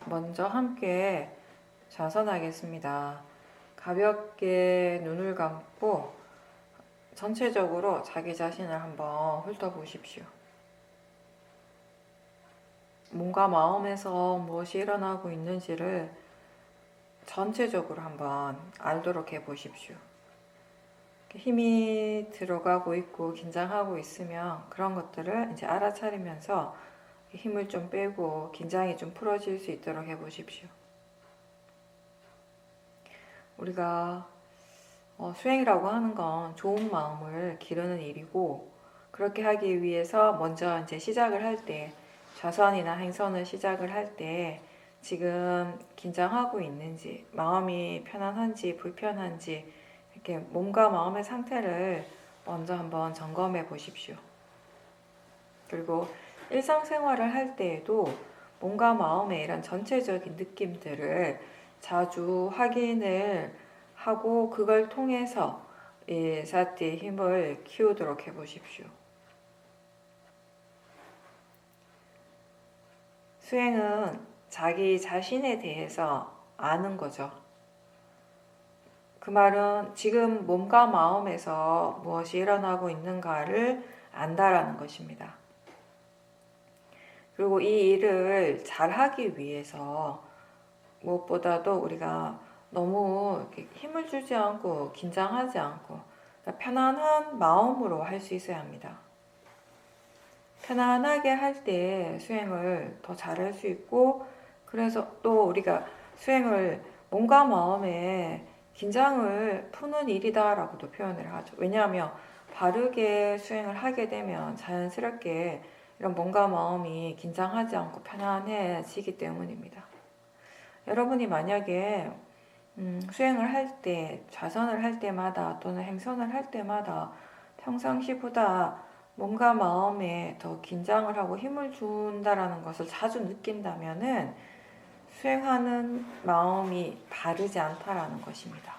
먼저 함께 좌선하겠습니다. 가볍게 눈을 감고 전체적으로 자기 자신을 한번 훑어보십시오. 몸과 마음에서 무엇이 일어나고 있는지를 전체적으로 한번 알도록 해보십시오. 힘이 들어가고 있고 긴장하고 있으면 그런 것들을 이제 알아차리면서 힘을 좀 빼고 긴장이 좀 풀어질 수 있도록 해보십시오. 우리가 수행이라고 하는 건 좋은 마음을 기르는 일이고, 그렇게 하기 위해서 먼저 이제 시작을 할 때, 좌선이나 행선을 시작을 할 때 지금 긴장하고 있는지, 마음이 편안한지 불편한지 이렇게 몸과 마음의 상태를 먼저 한번 점검해 보십시오. 그리고 일상생활을 할 때에도 몸과 마음의 이런 전체적인 느낌들을 자주 확인을 하고 그걸 통해서 이 사티의 힘을 키우도록 해보십시오. 수행은 자기 자신에 대해서 아는 거죠. 그 말은 지금 몸과 마음에서 무엇이 일어나고 있는가를 안다라는 것입니다. 그리고 이 일을 잘하기 위해서 무엇보다도 우리가 너무 힘을 주지 않고 긴장하지 않고 편안한 마음으로 할 수 있어야 합니다. 편안하게 할 때 수행을 더 잘할 수 있고, 그래서 또 우리가 수행을 몸과 마음에 긴장을 푸는 일이다라고도 표현을 하죠. 왜냐하면 바르게 수행을 하게 되면 자연스럽게 이런 몸과 마음이 긴장하지 않고 편안해지기 때문입니다. 여러분이 만약에 수행을 할 때, 좌선을 할 때마다 또는 행선을 할 때마다 평상시보다 몸과 마음에 더 긴장을 하고 힘을 준다라는 것을 자주 느낀다면은 수행하는 마음이 바르지 않다라는 것입니다.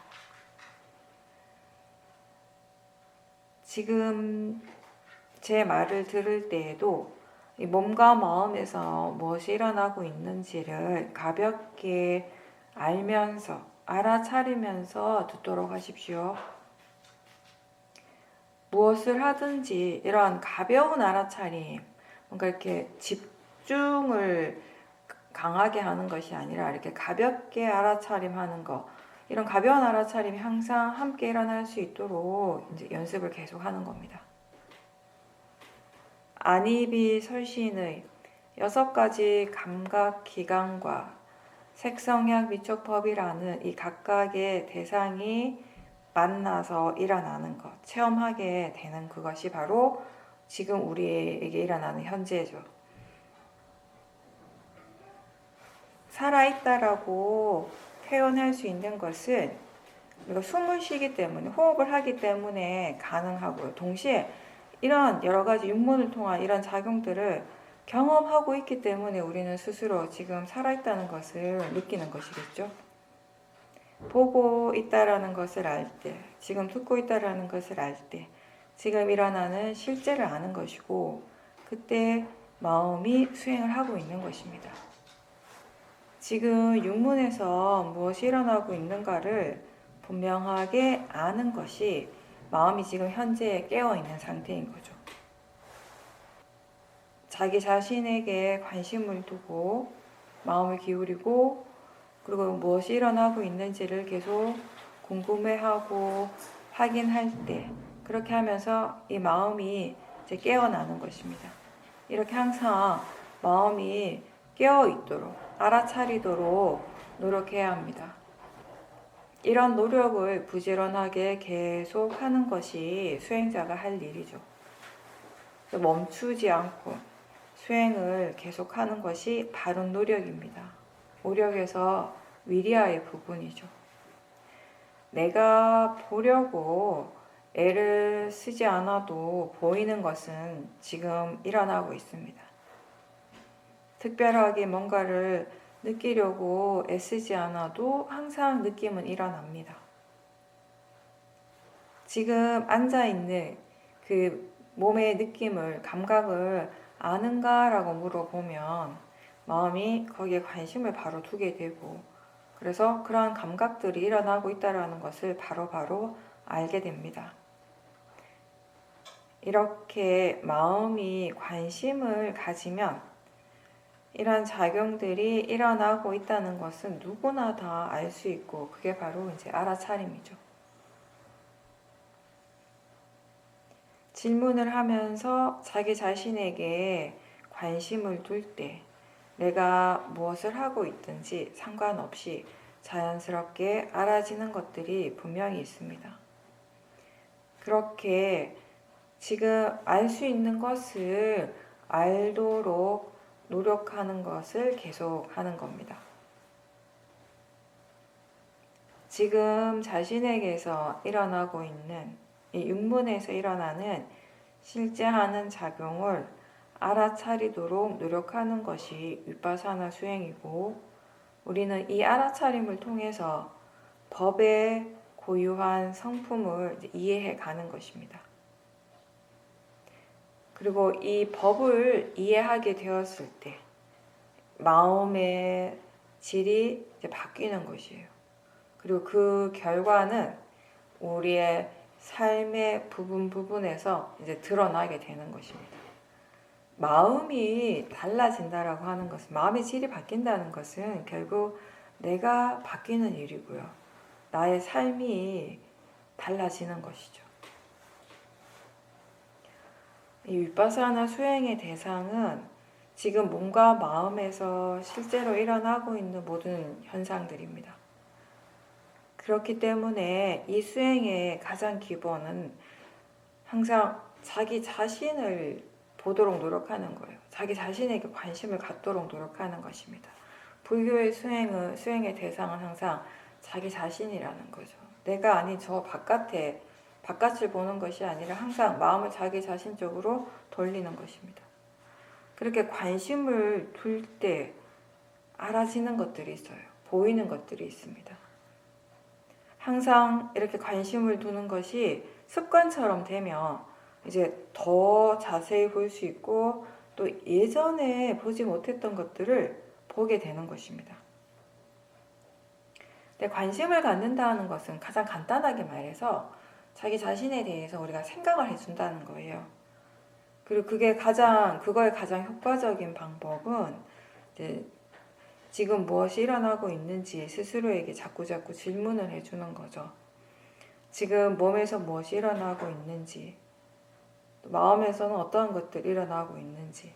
지금 제 말을 들을 때에도 이 몸과 마음에서 무엇이 일어나고 있는지를 가볍게 알면서 알아차리면서 듣도록 하십시오. 무엇을 하든지 이러한 가벼운 알아차림, 뭔가 이렇게 집중을 강하게 하는 것이 아니라 이렇게 가볍게 알아차림하는 것, 이런 가벼운 알아차림이 항상 함께 일어날 수 있도록 이제 연습을 계속하는 겁니다. 안이비 설신의 6가지 감각 기관과 색성향 미촉법이라는 이 각각의 대상이 만나서 일어나는 것, 체험하게 되는 그것이 바로 지금 우리에게 일어나는 현재죠. 살아있다라고 표현할 수 있는 것은 우리가 숨을 쉬기 때문에, 호흡을 하기 때문에 가능하고요. 동시에 이런 여러 가지 육문을 통한 이런 작용들을 경험하고 있기 때문에 우리는 스스로 지금 살아있다는 것을 느끼는 것이겠죠. 보고 있다라는 것을 알 때, 지금 듣고 있다라는 것을 알 때, 지금 일어나는 실제를 아는 것이고, 그때 마음이 수행을 하고 있는 것입니다. 지금 육문에서 무엇이 일어나고 있는가를 분명하게 아는 것이 마음이 지금 현재 깨어있는 상태인 거죠. 자기 자신에게 관심을 두고 마음을 기울이고, 그리고 무엇이 일어나고 있는지를 계속 궁금해하고 확인할 때, 그렇게 하면서 이 마음이 이제 깨어나는 것입니다. 이렇게 항상 마음이 깨어있도록, 알아차리도록 노력해야 합니다. 이런 노력을 부지런하게 계속 하는 것이 수행자가 할 일이죠. 멈추지 않고 수행을 계속하는 것이 바른 노력입니다. 오력에서 위리아의 부분이죠. 내가 보려고 애를 쓰지 않아도 보이는 것은 지금 일어나고 있습니다. 특별하게 뭔가를 느끼려고 애쓰지 않아도 항상 느낌은 일어납니다. 지금 앉아있는 그 몸의 느낌을, 감각을 아는가라고 물어보면 마음이 거기에 관심을 바로 두게 되고, 그래서 그러한 감각들이 일어나고 있다는 것을 바로바로 알게 됩니다. 이렇게 마음이 관심을 가지면 이러한 작용들이 일어나고 있다는 것은 누구나 다 알 수 있고, 그게 바로 이제 알아차림이죠. 질문을 하면서 자기 자신에게 관심을 둘 때 내가 무엇을 하고 있든지 상관없이 자연스럽게 알아지는 것들이 분명히 있습니다. 그렇게 지금 알 수 있는 것을 알도록 노력하는 것을 계속하는 겁니다. 지금 자신에게서 일어나고 있는 이 육문에서 일어나는 실제 하는 작용을 알아차리도록 노력하는 것이 윗바사나 수행이고, 우리는 이 알아차림을 통해서 법의 고유한 성품을 이해해 가는 것입니다. 그리고 이 법을 이해하게 되었을 때 마음의 질이 이제 바뀌는 것이에요. 그리고 그 결과는 우리의 삶의 부분에서 이제 드러나게 되는 것입니다. 마음이 달라진다라고 하는 것은, 마음의 질이 바뀐다는 것은 결국 내가 바뀌는 일이고요. 나의 삶이 달라지는 것이죠. 이 윗바사나 수행의 대상은 지금 몸과 마음에서 실제로 일어나고 있는 모든 현상들입니다. 그렇기 때문에 이 수행의 가장 기본은 항상 자기 자신을 보도록 노력하는 거예요. 자기 자신에게 관심을 갖도록 노력하는 것입니다. 불교의 수행의 대상은 항상 자기 자신이라는 거죠. 내가 아닌 저 바깥을 보는 것이 아니라 항상 마음을 자기 자신 쪽으로 돌리는 것입니다. 그렇게 관심을 둘 때 알아지는 것들이 있어요. 보이는 것들이 있습니다. 항상 이렇게 관심을 두는 것이 습관처럼 되면 이제 더 자세히 볼 수 있고, 또 예전에 보지 못했던 것들을 보게 되는 것입니다. 근데 관심을 갖는다는 것은 가장 간단하게 말해서 자기 자신에 대해서 우리가 생각을 해준다는 거예요. 그리고 그거의 가장 효과적인 방법은 이제 지금 무엇이 일어나고 있는지 스스로에게 자꾸 질문을 해주는 거죠. 지금 몸에서 무엇이 일어나고 있는지, 마음에서는 어떠한 것들이 일어나고 있는지,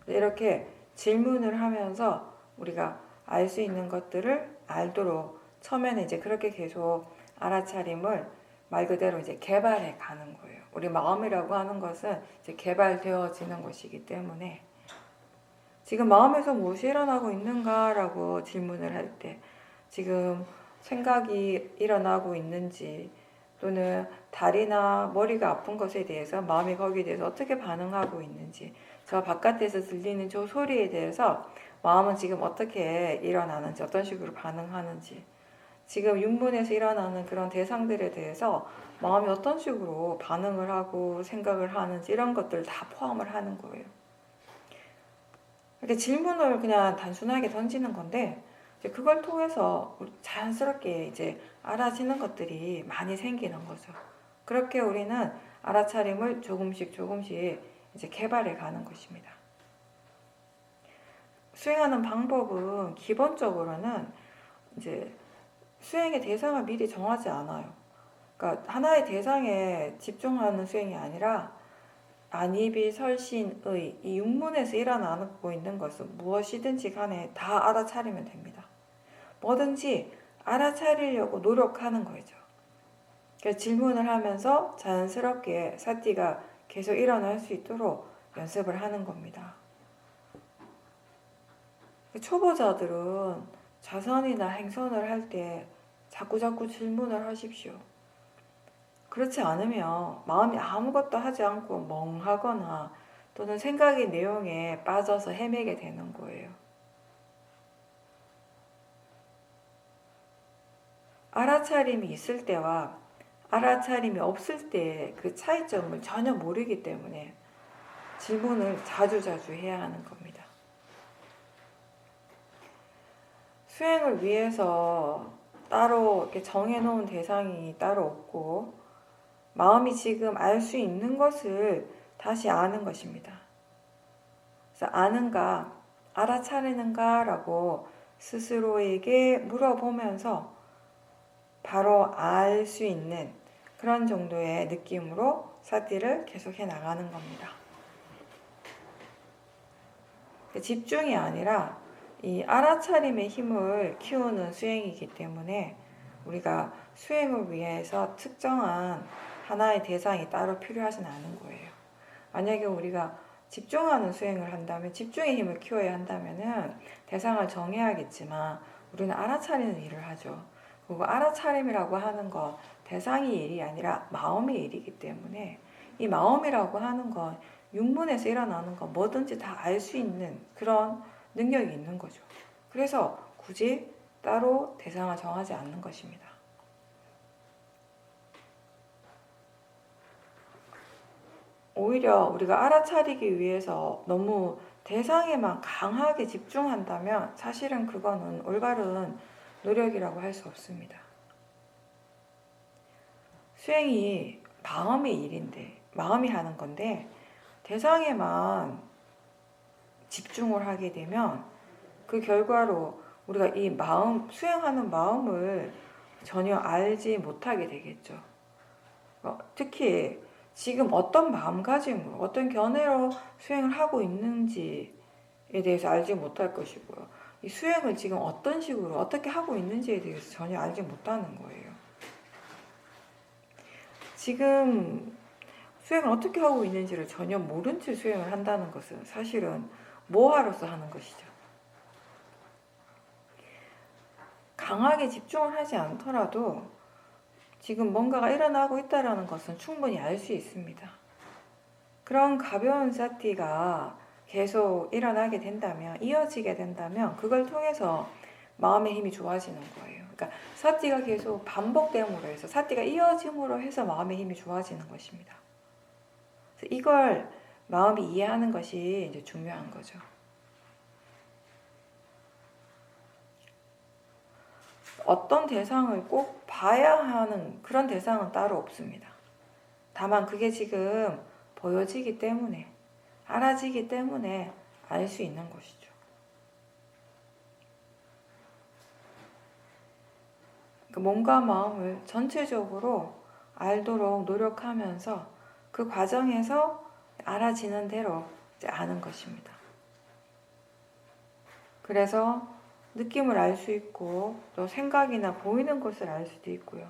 이렇게 질문을 하면서 우리가 알 수 있는 것들을 알도록, 처음에는 이제 그렇게 계속 알아차림을 말 그대로 이제 개발해 가는 거예요. 우리 마음이라고 하는 것은 이제 개발되어지는 것이기 때문에 지금 마음에서 무엇이 일어나고 있는가라고 질문을 할 때, 지금 생각이 일어나고 있는지, 또는 다리나 머리가 아픈 것에 대해서 마음이 거기에 대해서 어떻게 반응하고 있는지, 저 바깥에서 들리는 저 소리에 대해서 마음은 지금 어떻게 일어나는지, 어떤 식으로 반응하는지, 지금 육문에서 일어나는 그런 대상들에 대해서 마음이 어떤 식으로 반응을 하고 생각을 하는지, 이런 것들을 다 포함을 하는 거예요. 이렇게 질문을 그냥 단순하게 던지는 건데, 이제 그걸 통해서 자연스럽게 이제 알아지는 것들이 많이 생기는 거죠. 그렇게 우리는 알아차림을 조금씩 이제 개발해 가는 것입니다. 수행하는 방법은 기본적으로는 이제 수행의 대상을 미리 정하지 않아요. 그러니까 하나의 대상에 집중하는 수행이 아니라 안이비 설신의 이 육문에서 일어나고 있는 것은 무엇이든지 간에 다 알아차리면 됩니다. 뭐든지 알아차리려고 노력하는 거죠. 그래서 질문을 하면서 자연스럽게 사티가 계속 일어날 수 있도록 연습을 하는 겁니다. 초보자들은 자선이나 행선을 할 때 자꾸 질문을 하십시오. 그렇지 않으면 마음이 아무것도 하지 않고 멍하거나 또는 생각의 내용에 빠져서 헤매게 되는 거예요. 알아차림이 있을 때와 알아차림이 없을 때 그 차이점을 전혀 모르기 때문에 질문을 자주 해야 하는 겁니다. 수행을 위해서 따로 이렇게 정해놓은 대상이 따로 없고 마음이 지금 알 수 있는 것을 다시 아는 것입니다. 그래서 아는가, 알아차리는가 라고 스스로에게 물어보면서 바로 알 수 있는 그런 정도의 느낌으로 사티를 계속해 나가는 겁니다. 집중이 아니라 이 알아차림의 힘을 키우는 수행이기 때문에 우리가 수행을 위해서 특정한 하나의 대상이 따로 필요하진 않은 거예요. 만약에 우리가 집중하는 수행을 한다면, 집중의 힘을 키워야 한다면은 대상을 정해야겠지만 우리는 알아차리는 일을 하죠. 그리고 알아차림이라고 하는 건 대상이 일이 아니라 마음의 일이기 때문에 이 마음이라고 하는 건 육문에서 일어나는 건 뭐든지 다 알 수 있는 그런 능력이 있는 거죠. 그래서 굳이 따로 대상을 정하지 않는 것입니다. 오히려 우리가 알아차리기 위해서 너무 대상에만 강하게 집중한다면 사실은 그거는 올바른 노력이라고 할 수 없습니다. 수행이 마음의 일인데, 마음이 하는 건데 대상에만 집중을 하게 되면 그 결과로 우리가 이 마음, 수행하는 마음을 전혀 알지 못하게 되겠죠. 특히 지금 어떤 마음가짐으로, 어떤 견해로 수행을 하고 있는지에 대해서 알지 못할 것이고요. 이 수행을 지금 어떤 식으로, 어떻게 하고 있는지에 대해서 전혀 알지 못하는 거예요. 지금 수행을 어떻게 하고 있는지를 전혀 모른 채 수행을 한다는 것은 사실은 모화로서 하는 것이죠. 강하게 집중을 하지 않더라도 지금 뭔가가 일어나고 있다는 것은 충분히 알 수 있습니다. 그런 가벼운 사티가 계속 일어나게 된다면, 이어지게 된다면 그걸 통해서 마음의 힘이 좋아지는 거예요. 그러니까 사티가 계속 반복됨으로 해서, 사티가 이어짐으로 해서 마음의 힘이 좋아지는 것입니다. 그래서 이걸 마음이 이해하는 것이 이제 중요한 거죠. 어떤 대상을 꼭 봐야 하는 그런 대상은 따로 없습니다. 다만 그게 지금 보여지기 때문에, 알아지기 때문에 알 수 있는 것이죠. 몸과 마음을 전체적으로 알도록 노력하면서 그 과정에서 알아지는 대로 이제 아는 것입니다. 그래서 느낌을 알 수 있고 또 생각이나 보이는 것을 알 수도 있고요.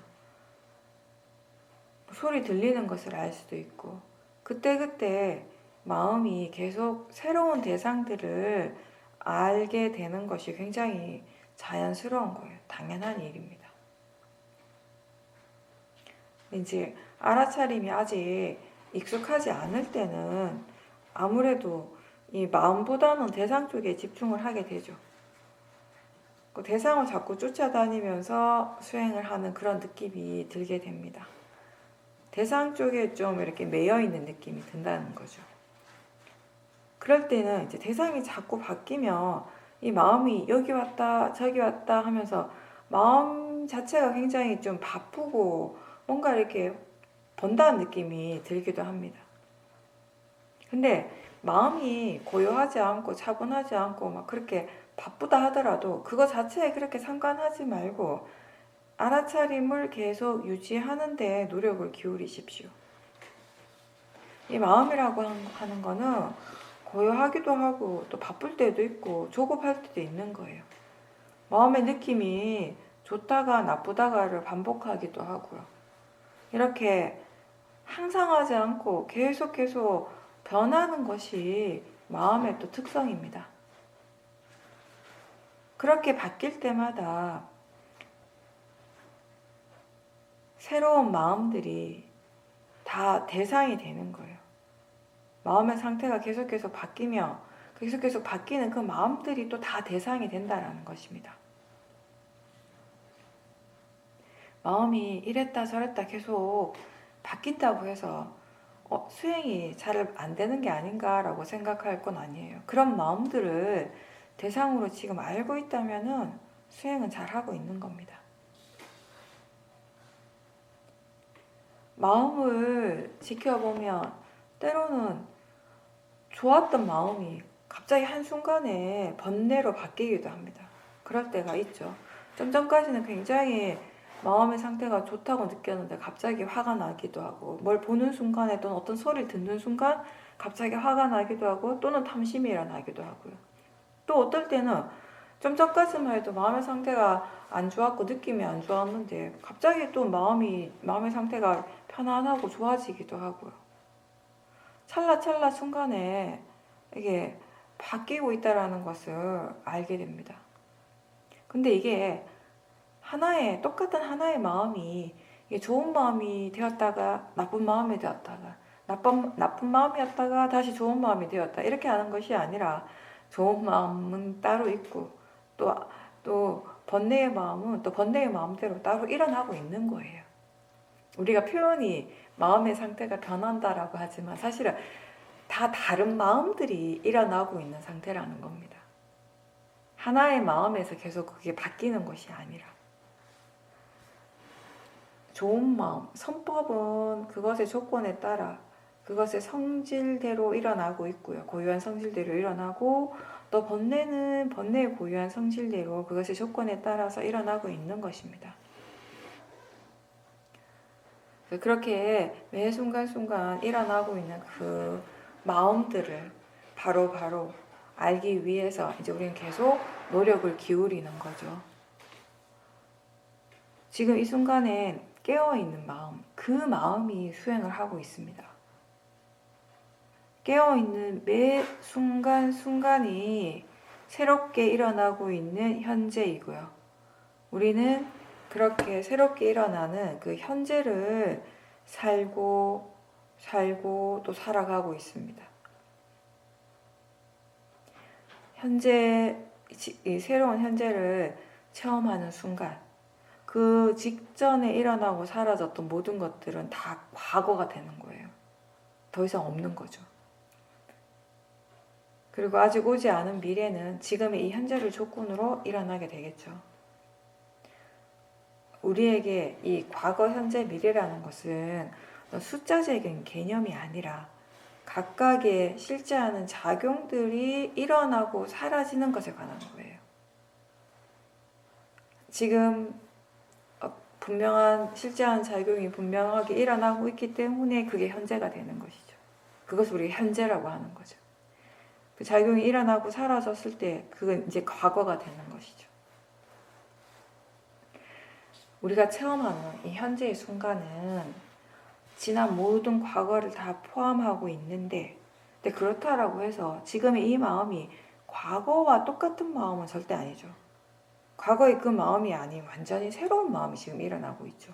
소리 들리는 것을 알 수도 있고 그때그때 마음이 계속 새로운 대상들을 알게 되는 것이 굉장히 자연스러운 거예요. 당연한 일입니다. 이제 알아차림이 아직 익숙하지 않을 때는 아무래도 이 마음보다는 대상 쪽에 집중을 하게 되죠. 그 대상을 자꾸 쫓아다니면서 수행을 하는 그런 느낌이 들게 됩니다. 대상 쪽에 좀 이렇게 매여 있는 느낌이 든다는 거죠. 그럴 때는 이제 대상이 자꾸 바뀌면 이 마음이 여기 왔다 저기 왔다 하면서 마음 자체가 굉장히 좀 바쁘고 뭔가 이렇게 번다는 느낌이 들기도 합니다. 근데 마음이 고요하지 않고 차분하지 않고 막 그렇게 바쁘다 하더라도 그거 자체에 그렇게 상관하지 말고 알아차림을 계속 유지하는 데 노력을 기울이십시오. 이 마음이라고 하는 거는 고요하기도 하고 또 바쁠 때도 있고 조급할 때도 있는 거예요. 마음의 느낌이 좋다가 나쁘다가를 반복하기도 하고요. 이렇게 항상 하지 않고 계속 변하는 것이 마음의 또 특성입니다. 그렇게 바뀔 때마다 새로운 마음들이 다 대상이 되는 거예요. 마음의 상태가 계속 바뀌며 계속 바뀌는 그 마음들이 또 다 대상이 된다는 것입니다. 마음이 이랬다 저랬다 계속 바뀐다고 해서 수행이 잘 안 되는 게 아닌가라고 생각할 건 아니에요. 그런 마음들을 대상으로 지금 알고 있다면은 수행은 잘 하고 있는 겁니다. 마음을 지켜보면 때로는 좋았던 마음이 갑자기 한순간에 번뇌로 바뀌기도 합니다. 그럴 때가 있죠. 좀 전까지는 굉장히 마음의 상태가 좋다고 느꼈는데 갑자기 화가 나기도 하고, 뭘 보는 순간에 또는 어떤 소리를 듣는 순간 갑자기 화가 나기도 하고, 또는 탐심이 일어나기도 하고요. 또 어떨 때는 좀 전까지만 해도 마음의 상태가 안 좋았고 느낌이 안 좋았는데 갑자기 또 마음의 상태가 편안하고 좋아지기도 하고요. 찰나찰나 순간에 이게 바뀌고 있다라는 것을 알게 됩니다. 근데 이게 똑같은 하나의 마음이 이게 좋은 마음이 되었다가 나쁜 마음이 되었다가 나쁜 마음이었다가 다시 좋은 마음이 되었다, 이렇게 하는 것이 아니라 좋은 마음은 따로 있고 또 번뇌의 마음은 또 번뇌의 마음대로 따로 일어나고 있는 거예요. 우리가 표현이 마음의 상태가 변한다라고 하지만 사실은 다 다른 마음들이 일어나고 있는 상태라는 겁니다. 하나의 마음에서 계속 그게 바뀌는 것이 아니라. 좋은 마음, 선법은 그것의 조건에 따라 그것의 성질대로 일어나고 있고요. 고유한 성질대로 일어나고, 또 번뇌는 번뇌의 고유한 성질대로 그것의 조건에 따라서 일어나고 있는 것입니다. 그렇게 매 순간순간 일어나고 있는 그 마음들을 바로 알기 위해서 이제 우리는 계속 노력을 기울이는 거죠. 지금 이 순간에 깨어있는 마음, 그 마음이 수행을 하고 있습니다. 깨어있는 매 순간순간이 새롭게 일어나고 있는 현재이고요. 우리는 그렇게 새롭게 일어나는 그 현재를 살고 또 살아가고 있습니다. 이 새로운 현재를 체험하는 순간, 그 직전에 일어나고 사라졌던 모든 것들은 다 과거가 되는 거예요. 더 이상 없는 거죠. 그리고 아직 오지 않은 미래는 지금의 이 현재를 조건으로 일어나게 되겠죠. 우리에게 이 과거, 현재, 미래라는 것은 숫자적인 개념이 아니라 각각의 실제하는 작용들이 일어나고 사라지는 것에 관한 거예요. 지금 분명한 실제한 작용이 분명하게 일어나고 있기 때문에 그게 현재가 되는 것이죠. 그것을 우리가 현재라고 하는 거죠. 그 작용이 일어나고 사라졌을 때 그건 이제 과거가 되는 것이죠. 우리가 체험하는 이 현재의 순간은 지난 모든 과거를 다 포함하고 있는데, 근데 그렇다라고 해서 지금의 이 마음이 과거와 똑같은 마음은 절대 아니죠. 과거의 그 마음이 아닌 완전히 새로운 마음이 지금 일어나고 있죠.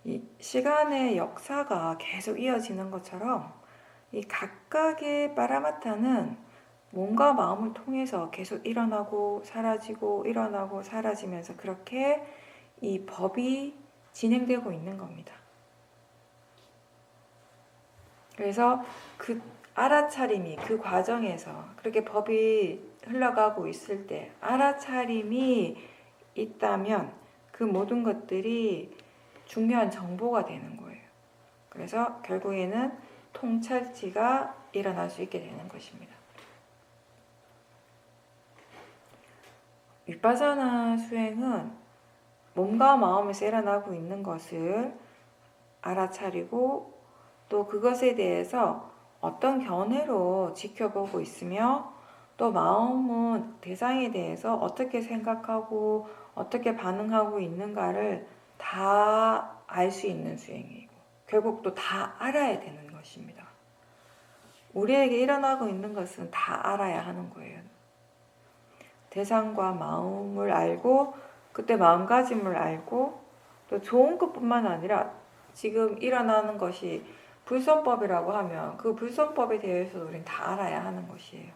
이 시간의 역사가 계속 이어지는 것처럼 이 각각의 빠라마타는 몸과 마음을 통해서 계속 일어나고 사라지고 일어나고 사라지면서 그렇게 이 법이 진행되고 있는 겁니다. 그래서 그 알아차림이 그 과정에서 그렇게 법이 흘러가고 있을 때 알아차림이 있다면 그 모든 것들이 중요한 정보가 되는 거예요. 그래서 결국에는 통찰지가 일어날 수 있게 되는 것입니다. 위파사나 수행은 몸과 마음에서 일어나고 있는 것을 알아차리고 또 그것에 대해서 어떤 견해로 지켜보고 있으며, 또 마음은 대상에 대해서 어떻게 생각하고 어떻게 반응하고 있는가를 다 알 수 있는 수행이고, 결국 또 다 알아야 되는 것입니다. 우리에게 일어나고 있는 것은 다 알아야 하는 거예요. 대상과 마음을 알고 그때 마음가짐을 알고, 또 좋은 것뿐만 아니라 지금 일어나는 것이 불선법이라고 하면 그 불선법에 대해서 우리는 다 알아야 하는 것이에요.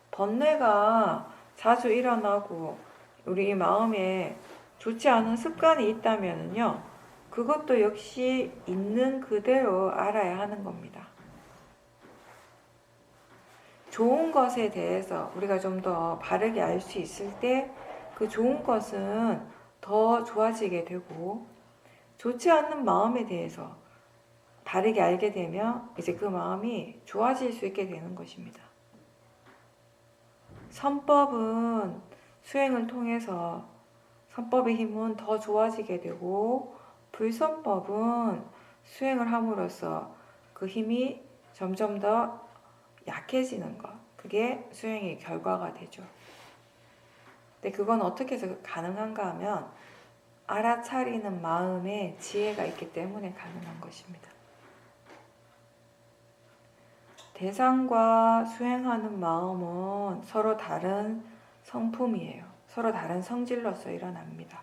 번뇌가 자주 일어나고 우리 마음에 좋지 않은 습관이 있다면요, 그것도 역시 있는 그대로 알아야 하는 겁니다. 좋은 것에 대해서 우리가 좀 더 바르게 알 수 있을 때 그 좋은 것은 더 좋아지게 되고, 좋지 않는 마음에 대해서 바르게 알게 되면 이제 그 마음이 좋아질 수 있게 되는 것입니다. 선법은 수행을 통해서 선법의 힘은 더 좋아지게 되고, 불선법은 수행을 함으로써 그 힘이 점점 더 약해지는 것, 그게 수행의 결과가 되죠. 근데 그건 어떻게 해서 가능한가 하면 알아차리는 마음에 지혜가 있기 때문에 가능한 것입니다. 대상과 수행하는 마음은 서로 다른 성품이에요. 서로 다른 성질로서 일어납니다.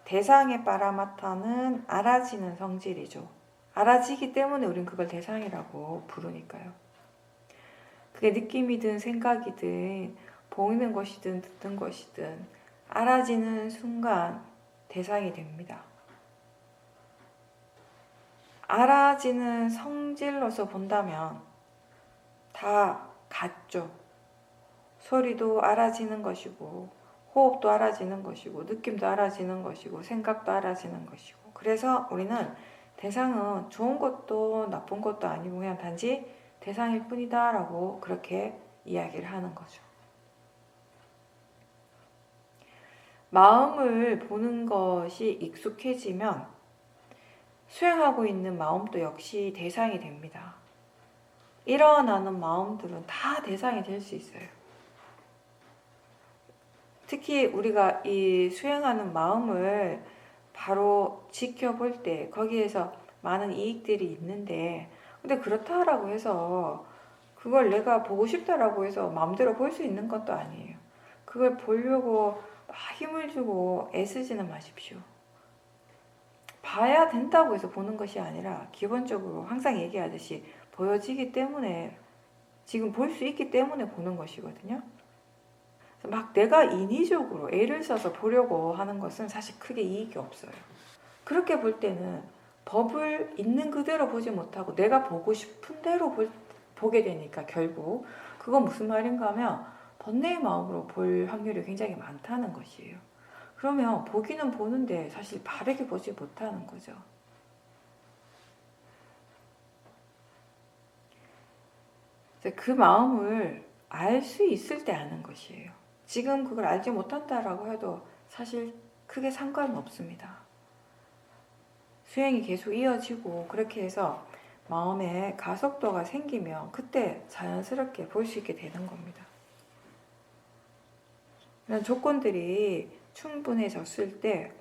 대상의 파라마타는 알아지는 성질이죠. 알아지기 때문에 우린 그걸 대상이라고 부르니까요. 그게 느낌이든 생각이든 보이는 것이든 듣는 것이든 알아지는 순간 대상이 됩니다. 알아지는 성질로서 본다면 다 같죠. 소리도 알아지는 것이고, 호흡도 알아지는 것이고, 느낌도 알아지는 것이고, 생각도 알아지는 것이고. 그래서 우리는 대상은 좋은 것도 나쁜 것도 아니고 그냥 단지 대상일 뿐이다 라고 그렇게 이야기를 하는 거죠. 마음을 보는 것이 익숙해지면 수행하고 있는 마음도 역시 대상이 됩니다. 일어나는 마음들은 다 대상이 될 수 있어요. 특히 우리가 이 수행하는 마음을 바로 지켜볼 때 거기에서 많은 이익들이 있는데, 근데 그렇다라고 해서 그걸 내가 보고 싶다라고 해서 마음대로 볼 수 있는 것도 아니에요. 그걸 보려고 막 힘을 주고 애쓰지는 마십시오. 봐야 된다고 해서 보는 것이 아니라 기본적으로 항상 얘기하듯이 보여지기 때문에, 지금 볼 수 있기 때문에 보는 것이거든요. 막 내가 인위적으로 애를 써서 보려고 하는 것은 사실 크게 이익이 없어요. 그렇게 볼 때는 법을 있는 그대로 보지 못하고 내가 보고 싶은 대로 보게 되니까 결국 그건 무슨 말인가 하면 번뇌의 마음으로 볼 확률이 굉장히 많다는 것이에요. 그러면 보기는 보는데 사실 바르게 보지 못하는 거죠. 그 마음을 알 수 있을 때 아는 것이에요. 지금 그걸 알지 못한다라고 해도 사실 크게 상관은 없습니다. 수행이 계속 이어지고 그렇게 해서 마음에 가속도가 생기면 그때 자연스럽게 볼 수 있게 되는 겁니다. 이런 조건들이 충분해졌을 때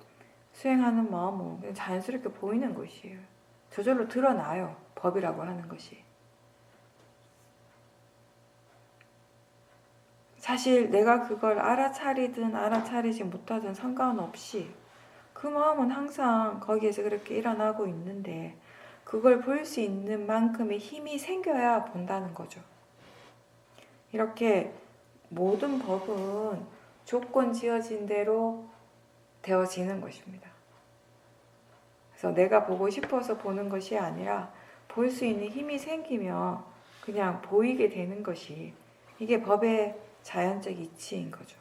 수행하는 마음은 그냥 자연스럽게 보이는 것이에요. 저절로 드러나요. 법이라고 하는 것이. 사실 내가 그걸 알아차리든 알아차리지 못하든 상관없이 그 마음은 항상 거기에서 그렇게 일어나고 있는데, 그걸 볼 수 있는 만큼의 힘이 생겨야 본다는 거죠. 이렇게 모든 법은 조건 지어진 대로 되어지는 것입니다. 그래서 내가 보고 싶어서 보는 것이 아니라 볼 수 있는 힘이 생기면 그냥 보이게 되는 것이, 이게 법의 자연적 이치인 거죠.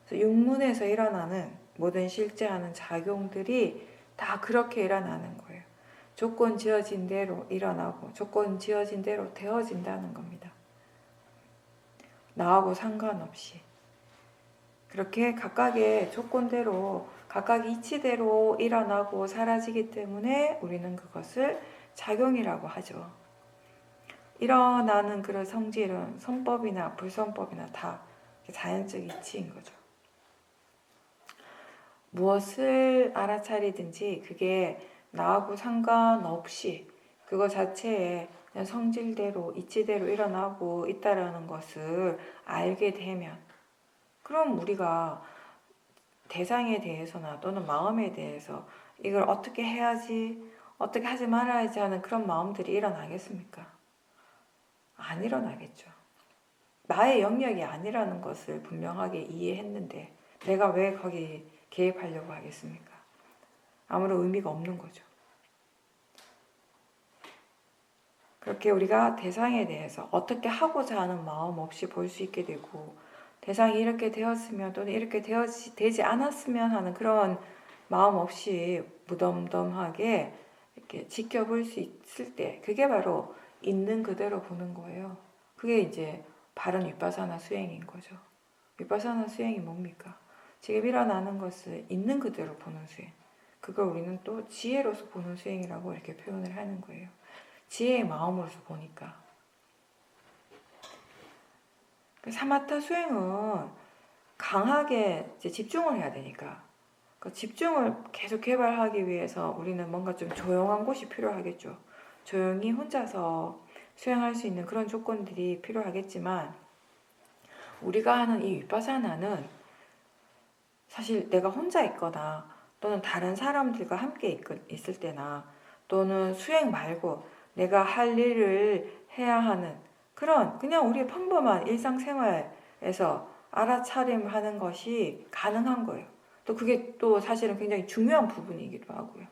그래서 육문에서 일어나는 모든 실제하는 작용들이 다 그렇게 일어나는 거예요. 조건 지어진 대로 일어나고 조건 지어진 대로 되어진다는 겁니다. 나하고 상관없이 그렇게 각각의 조건대로 각각 이치대로 일어나고 사라지기 때문에 우리는 그것을 작용이라고 하죠. 일어나는 그런 성질은 선법이나 불선법이나 다 자연적 이치인 거죠. 무엇을 알아차리든지 그게 나하고 상관없이 그거 자체에 그냥 성질대로 이치대로 일어나고 있다라는 것을 알게 되면, 그럼 우리가 대상에 대해서나 또는 마음에 대해서 이걸 어떻게 해야지, 어떻게 하지 말아야지 하는 그런 마음들이 일어나겠습니까? 안 일어나겠죠. 나의 영역이 아니라는 것을 분명하게 이해했는데 내가 왜 거기 개입하려고 하겠습니까? 아무런 의미가 없는 거죠. 그렇게 우리가 대상에 대해서 어떻게 하고자 하는 마음 없이 볼 수 있게 되고, 대상이 이렇게 되었으면 또는 이렇게 되지 않았으면 하는 그런 마음 없이 무덤덤하게 이렇게 지켜볼 수 있을 때, 그게 바로 있는 그대로 보는 거예요. 그게 이제 바른 위파사나 수행인 거죠. 위파사나 수행이 뭡니까? 지금 일어나는 것을 있는 그대로 보는 수행. 그걸 우리는 또 지혜로서 보는 수행이라고 이렇게 표현을 하는 거예요. 지혜의 마음으로서 보니까. 사마타 수행은 강하게 이제 집중을 해야 되니까, 그 집중을 계속 개발하기 위해서 우리는 뭔가 좀 조용한 곳이 필요하겠죠. 조용히 혼자서 수행할 수 있는 그런 조건들이 필요하겠지만, 우리가 하는 이 위파사나는 사실 내가 혼자 있거나 또는 다른 사람들과 함께 있을 때나, 또는 수행 말고 내가 할 일을 해야 하는 그런 그냥 우리의 평범한 일상생활에서 알아차림하는 것이 가능한 거예요. 또 그게 또 사실은 굉장히 중요한 부분이기도 하고요.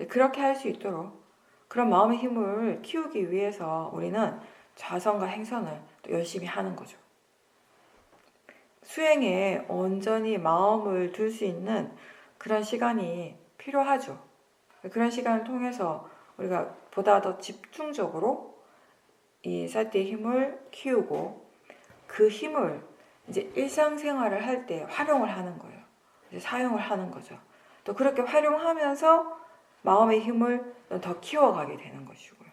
그렇게 할 수 있도록 그런 마음의 힘을 키우기 위해서 우리는 좌선과 행선을 또 열심히 하는 거죠. 수행에 온전히 마음을 둘 수 있는 그런 시간이 필요하죠. 그런 시간을 통해서 우리가 보다 더 집중적으로 이 사티의 힘을 키우고, 그 힘을 이제 일상생활을 할 때 활용을 하는 거예요. 이제 사용을 하는 거죠. 또 그렇게 활용하면서 마음의 힘을 더 키워가게 되는 것이고요.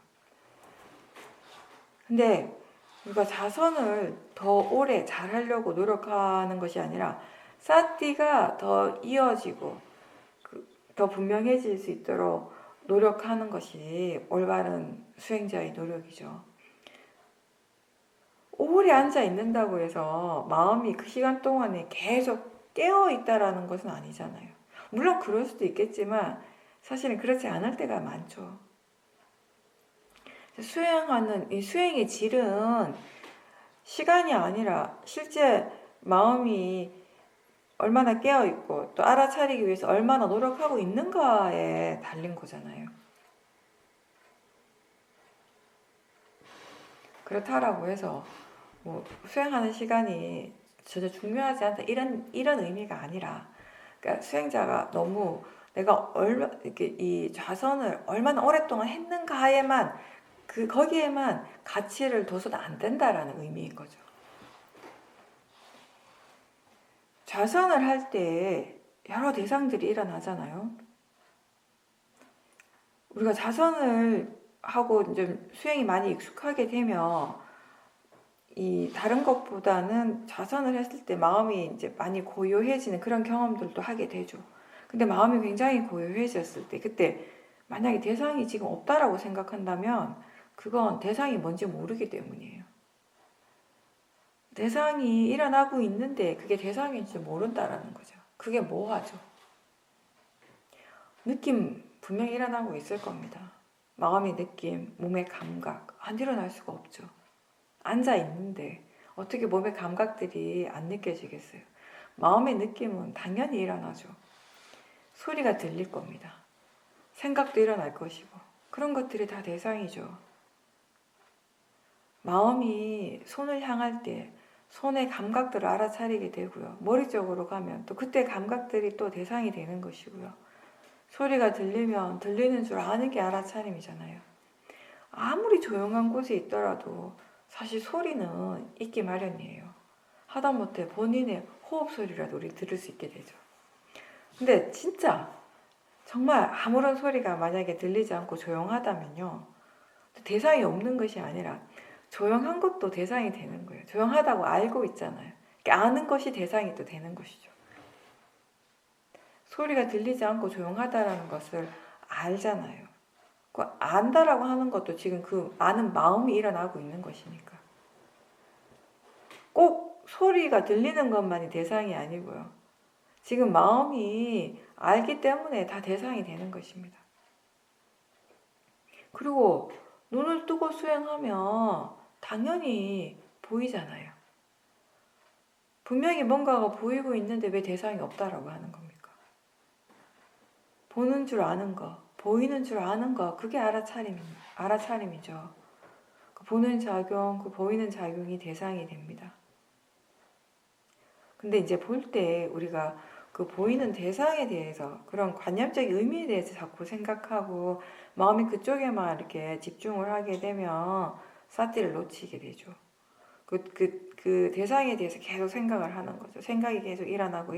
근데 우리가 자선을 더 오래 잘하려고 노력하는 것이 아니라 사티가 더 이어지고 더 분명해질 수 있도록 노력하는 것이 올바른 수행자의 노력이죠. 오래 앉아 있는다고 해서 마음이 그 시간 동안에 계속 깨어 있다라는 것은 아니잖아요. 물론 그럴 수도 있겠지만 사실은 그렇지 않을 때가 많죠. 수행하는 이 수행의 질은 시간이 아니라 실제 마음이 얼마나 깨어 있고 또 알아차리기 위해서 얼마나 노력하고 있는가에 달린 거잖아요. 그렇다라고 해서 뭐 수행하는 시간이 전혀 중요하지 않다 이런 의미가 아니라, 그러니까 수행자가 너무 내가 이렇게 이 좌선을 얼마나 오랫동안 했는가에만 거기에만 가치를 둬서는 안 된다라는 의미인 거죠. 좌선을 할 때 여러 대상들이 일어나잖아요. 우리가 좌선을 하고 이제 수행이 많이 익숙하게 되면 이 다른 것보다는 좌선을 했을 때 마음이 이제 많이 고요해지는 그런 경험들도 하게 되죠. 근데 마음이 굉장히 고요해졌을 때, 그때 만약에 대상이 지금 없다라고 생각한다면 그건 대상이 뭔지 모르기 때문이에요. 대상이 일어나고 있는데 그게 대상인지 모른다라는 거죠. 그게 뭐하죠? 느낌 분명히 일어나고 있을 겁니다. 마음의 느낌, 몸의 감각 안 일어날 수가 없죠. 앉아 있는데 어떻게 몸의 감각들이 안 느껴지겠어요? 마음의 느낌은 당연히 일어나죠. 소리가 들릴 겁니다. 생각도 일어날 것이고, 그런 것들이 다 대상이죠. 마음이 손을 향할 때 손의 감각들을 알아차리게 되고요. 머리 쪽으로 가면 또 그때 감각들이 또 대상이 되는 것이고요. 소리가 들리면 들리는 줄 아는 게 알아차림이잖아요. 아무리 조용한 곳에 있더라도 사실 소리는 있기 마련이에요. 하다못해 본인의 호흡 소리라도 우리 들을 수 있게 되죠. 근데 진짜 정말 아무런 소리가 만약에 들리지 않고 조용하다면요, 대상이 없는 것이 아니라 조용한 것도 대상이 되는 거예요. 조용하다고 알고 있잖아요. 아는 것이 대상이 또 되는 것이죠. 소리가 들리지 않고 조용하다라는 것을 알잖아요. 그 안다라고 하는 것도 지금 그 아는 마음이 일어나고 있는 것이니까. 꼭 소리가 들리는 것만이 대상이 아니고요. 지금 마음이 알기 때문에 다 대상이 되는 것입니다. 그리고 눈을 뜨고 수행하면 당연히 보이잖아요. 분명히 뭔가가 보이고 있는데 왜 대상이 없다라고 하는 겁니까? 보는 줄 아는 거, 보이는 줄 아는 거, 그게 알아차림이죠. 그 보는 작용, 그 보이는 작용이 대상이 됩니다. 근데 이제 볼 때 우리가 그 보이는 대상에 대해서 그런 관념적인 의미에 대해서 자꾸 생각하고 마음이 그쪽에만 이렇게 집중을 하게 되면 사티를 놓치게 되죠. 그 대상에 대해서 계속 생각을 하는 거죠. 생각이 계속 일어나고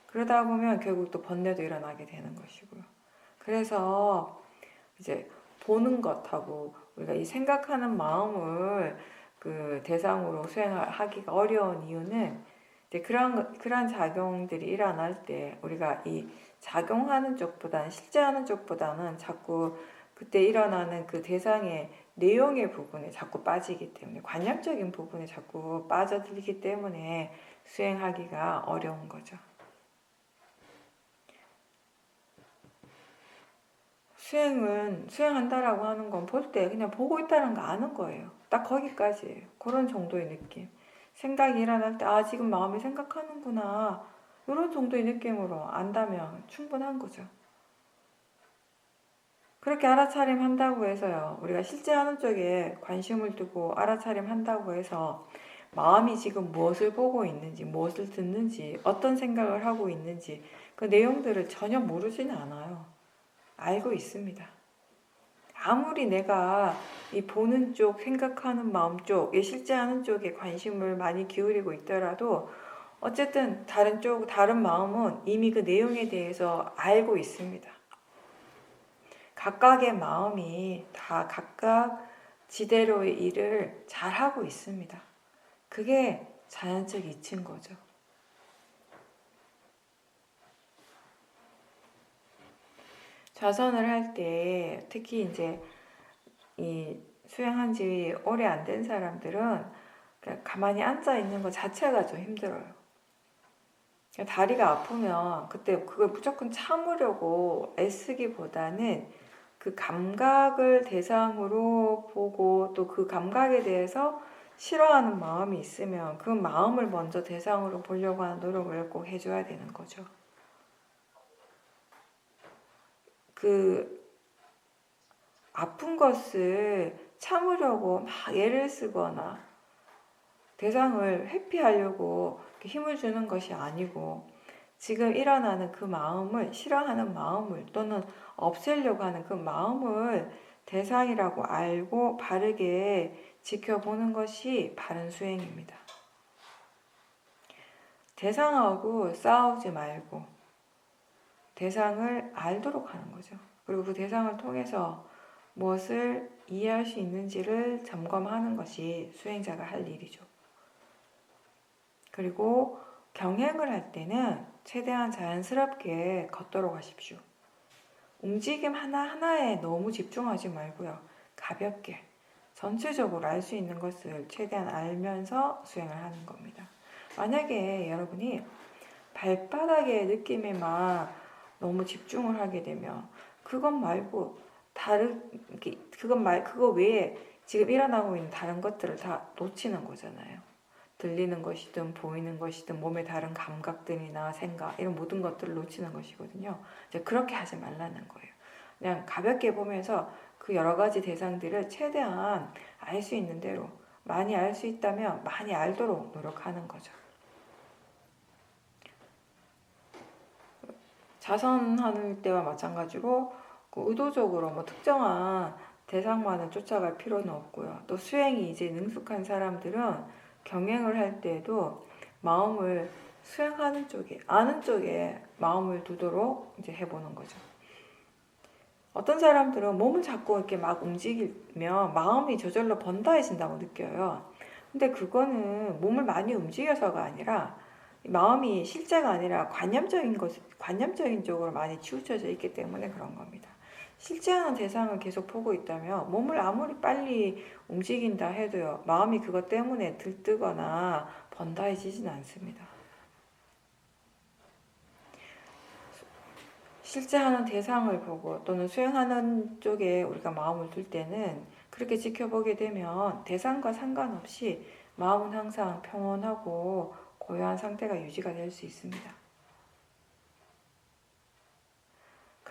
그러다 보면 결국 또 번뇌도 일어나게 되는 것이고요. 그래서 이제 보는 것하고 우리가 이 생각하는 마음을 그 대상으로 수행하기가 어려운 이유는 이제 그런 작용들이 일어날 때 우리가 이 작용하는 쪽보다는 실제 하는 쪽보다는 자꾸 그때 일어나는 그 대상의 내용의 부분에 자꾸 빠지기 때문에 관념적인 부분에 자꾸 빠져들기 때문에 수행하기가 어려운 거죠. 수행한다라고 하는 건 볼 때 그냥 보고 있다는 거 아는 거예요. 딱 거기까지예요. 그런 정도의 느낌. 생각이 일어날 때, 아, 지금 마음이 생각하는구나. 이런 정도의 느낌으로 안다면 충분한 거죠. 그렇게 알아차림 한다고 해서요. 우리가 실제 하는 쪽에 관심을 두고 알아차림 한다고 해서 마음이 지금 무엇을 보고 있는지, 무엇을 듣는지, 어떤 생각을 하고 있는지 그 내용들을 전혀 모르지는 않아요. 알고 있습니다. 아무리 내가 이 보는 쪽, 생각하는 마음 쪽, 실제 하는 쪽에 관심을 많이 기울이고 있더라도 어쨌든 다른 마음은 이미 그 내용에 대해서 알고 있습니다. 각각의 마음이 다 각각 지대로의 일을 잘하고 있습니다. 그게 자연적 이치인 거죠. 좌선을 할 때 특히 이제 이 수행한 지 오래 안 된 사람들은 그냥 가만히 앉아 있는 것 자체가 좀 힘들어요. 다리가 아프면 그때 그걸 무조건 참으려고 애쓰기보다는 그 감각을 대상으로 보고 또 그 감각에 대해서 싫어하는 마음이 있으면 그 마음을 먼저 대상으로 보려고 하는 노력을 꼭 해줘야 되는 거죠. 그 아픈 것을 참으려고 막 애를 쓰거나 대상을 회피하려고 힘을 주는 것이 아니고 지금 일어나는 그 마음을 싫어하는 마음을 또는 없애려고 하는 그 마음을 대상이라고 알고 바르게 지켜보는 것이 바른 수행입니다. 대상하고 싸우지 말고 대상을 알도록 하는 거죠. 그리고 그 대상을 통해서 무엇을 이해할 수 있는지를 점검하는 것이 수행자가 할 일이죠. 그리고 경행을 할 때는 최대한 자연스럽게 걷도록 하십시오. 움직임 하나하나에 너무 집중하지 말고요. 가볍게 전체적으로 알 수 있는 것을 최대한 알면서 수행을 하는 겁니다. 만약에 여러분이 발바닥의 느낌에만 너무 집중을 하게 되면 그것 말고 그거 외에 지금 일어나고 있는 다른 것들을 다 놓치는 거잖아요. 들리는 것이든 보이는 것이든 몸의 다른 감각들이나 생각 이런 모든 것들을 놓치는 것이거든요. 이제 그렇게 하지 말라는 거예요. 그냥 가볍게 보면서 그 여러 가지 대상들을 최대한 알 수 있는 대로 많이 알 수 있다면 많이 알도록 노력하는 거죠. 자선하는 때와 마찬가지로 그 의도적으로 뭐 특정한 대상만을 쫓아갈 필요는 없고요. 또 수행이 이제 능숙한 사람들은 경행을 할 때에도 마음을 수행하는 쪽에, 아는 쪽에 마음을 두도록 이제 해보는 거죠. 어떤 사람들은 몸을 자꾸 이렇게 막 움직이면 마음이 저절로 번다해진다고 느껴요. 근데 그거는 몸을 많이 움직여서가 아니라 마음이 실제가 아니라 관념적인 쪽으로 많이 치우쳐져 있기 때문에 그런 겁니다. 실제하는 대상을 계속 보고 있다면 몸을 아무리 빨리 움직인다 해도요, 마음이 그것 때문에 들뜨거나 번다해지진 않습니다. 실제 하는 대상을 보고 또는 수행하는 쪽에 우리가 마음을 둘 때는 그렇게 지켜보게 되면 대상과 상관없이 마음은 항상 평온하고 고요한 상태가 유지가 될 수 있습니다.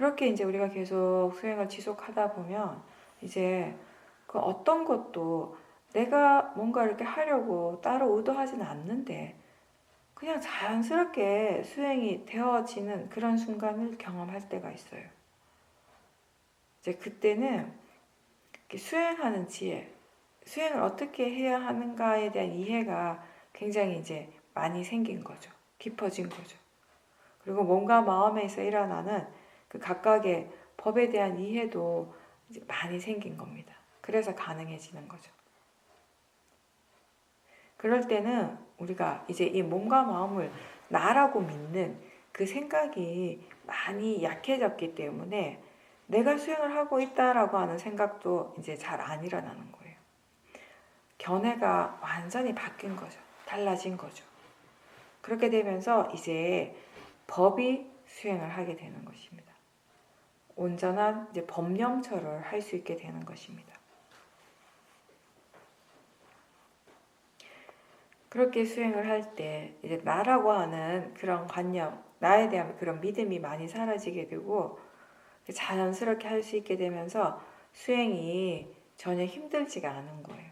그렇게 이제 우리가 계속 수행을 지속하다 보면 이제 그 어떤 것도 내가 뭔가 이렇게 하려고 따로 의도하지는 않는데 그냥 자연스럽게 수행이 되어지는 그런 순간을 경험할 때가 있어요. 이제 그때는 수행하는 지혜, 수행을 어떻게 해야 하는가에 대한 이해가 굉장히 이제 많이 생긴 거죠. 깊어진 거죠. 그리고 몸과 마음에서 일어나는 그 각각의 법에 대한 이해도 이제 많이 생긴 겁니다. 그래서 가능해지는 거죠. 그럴 때는 우리가 이제 이 몸과 마음을 나라고 믿는 그 생각이 많이 약해졌기 때문에 내가 수행을 하고 있다라고 하는 생각도 이제 잘 안 일어나는 거예요. 견해가 완전히 바뀐 거죠. 달라진 거죠. 그렇게 되면서 이제 법이 수행을 하게 되는 것입니다. 온전한 이제 법념처를 할 수 있게 되는 것입니다. 그렇게 수행을 할 때 이제 나라고 하는 그런 관념, 나에 대한 그런 믿음이 많이 사라지게 되고 자연스럽게 할 수 있게 되면서 수행이 전혀 힘들지가 않은 거예요.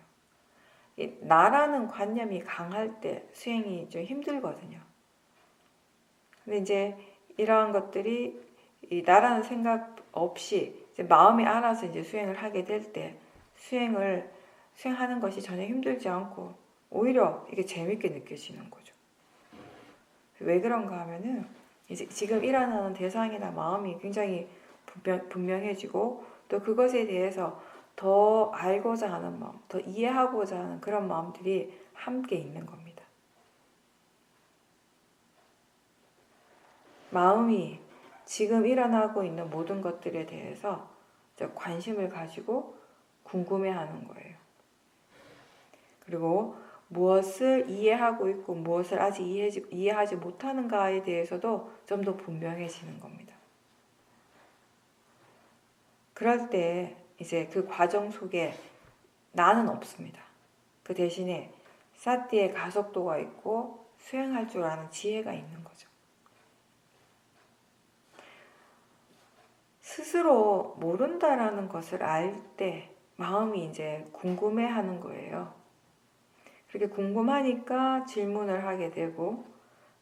나라는 관념이 강할 때 수행이 좀 힘들거든요. 근데 이제 이러한 것들이 이 나라는 생각 없이 이제 마음이 알아서 이제 수행을 하게 될 때 수행하는 것이 전혀 힘들지 않고 오히려 이게 재밌게 느껴지는 거죠. 왜 그런가 하면은 이제 지금 일어나는 대상이나 마음이 굉장히 분명해지고 또 그것에 대해서 더 알고자 하는 마음, 더 이해하고자 하는 그런 마음들이 함께 있는 겁니다. 마음이 지금 일어나고 있는 모든 것들에 대해서 관심을 가지고 궁금해하는 거예요. 그리고 무엇을 이해하고 있고 무엇을 아직 이해하지 못하는가에 대해서도 좀 더 분명해지는 겁니다. 그럴 때 이제 그 과정 속에 나는 없습니다. 그 대신에 사티의 가속도가 있고 수행할 줄 아는 지혜가 있는 거죠. 스스로 모른다라는 것을 알 때 마음이 이제 궁금해하는 거예요. 그렇게 궁금하니까 질문을 하게 되고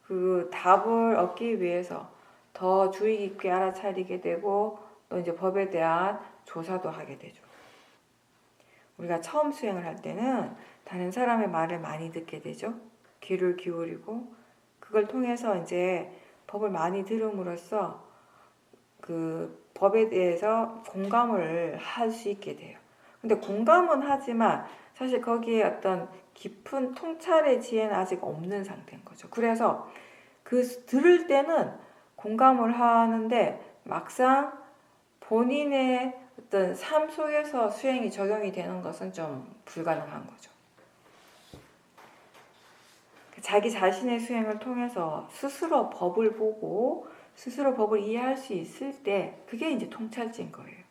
그 답을 얻기 위해서 더 주의 깊게 알아차리게 되고 또 이제 법에 대한 조사도 하게 되죠. 우리가 처음 수행을 할 때는 다른 사람의 말을 많이 듣게 되죠. 귀를 기울이고 그걸 통해서 이제 법을 많이 들음으로써 그 법에 대해서 공감을 할 수 있게 돼요. 근데 공감은 하지만 사실 거기에 어떤 깊은 통찰의 지혜는 아직 없는 상태인 거죠. 그래서 그 들을 때는 공감을 하는데 막상 본인의 어떤 삶 속에서 수행이 적용이 되는 것은 좀 불가능한 거죠. 자기 자신의 수행을 통해서 스스로 법을 보고 스스로 법을 이해할 수 있을 때 그게 이제 통찰지인 거예요.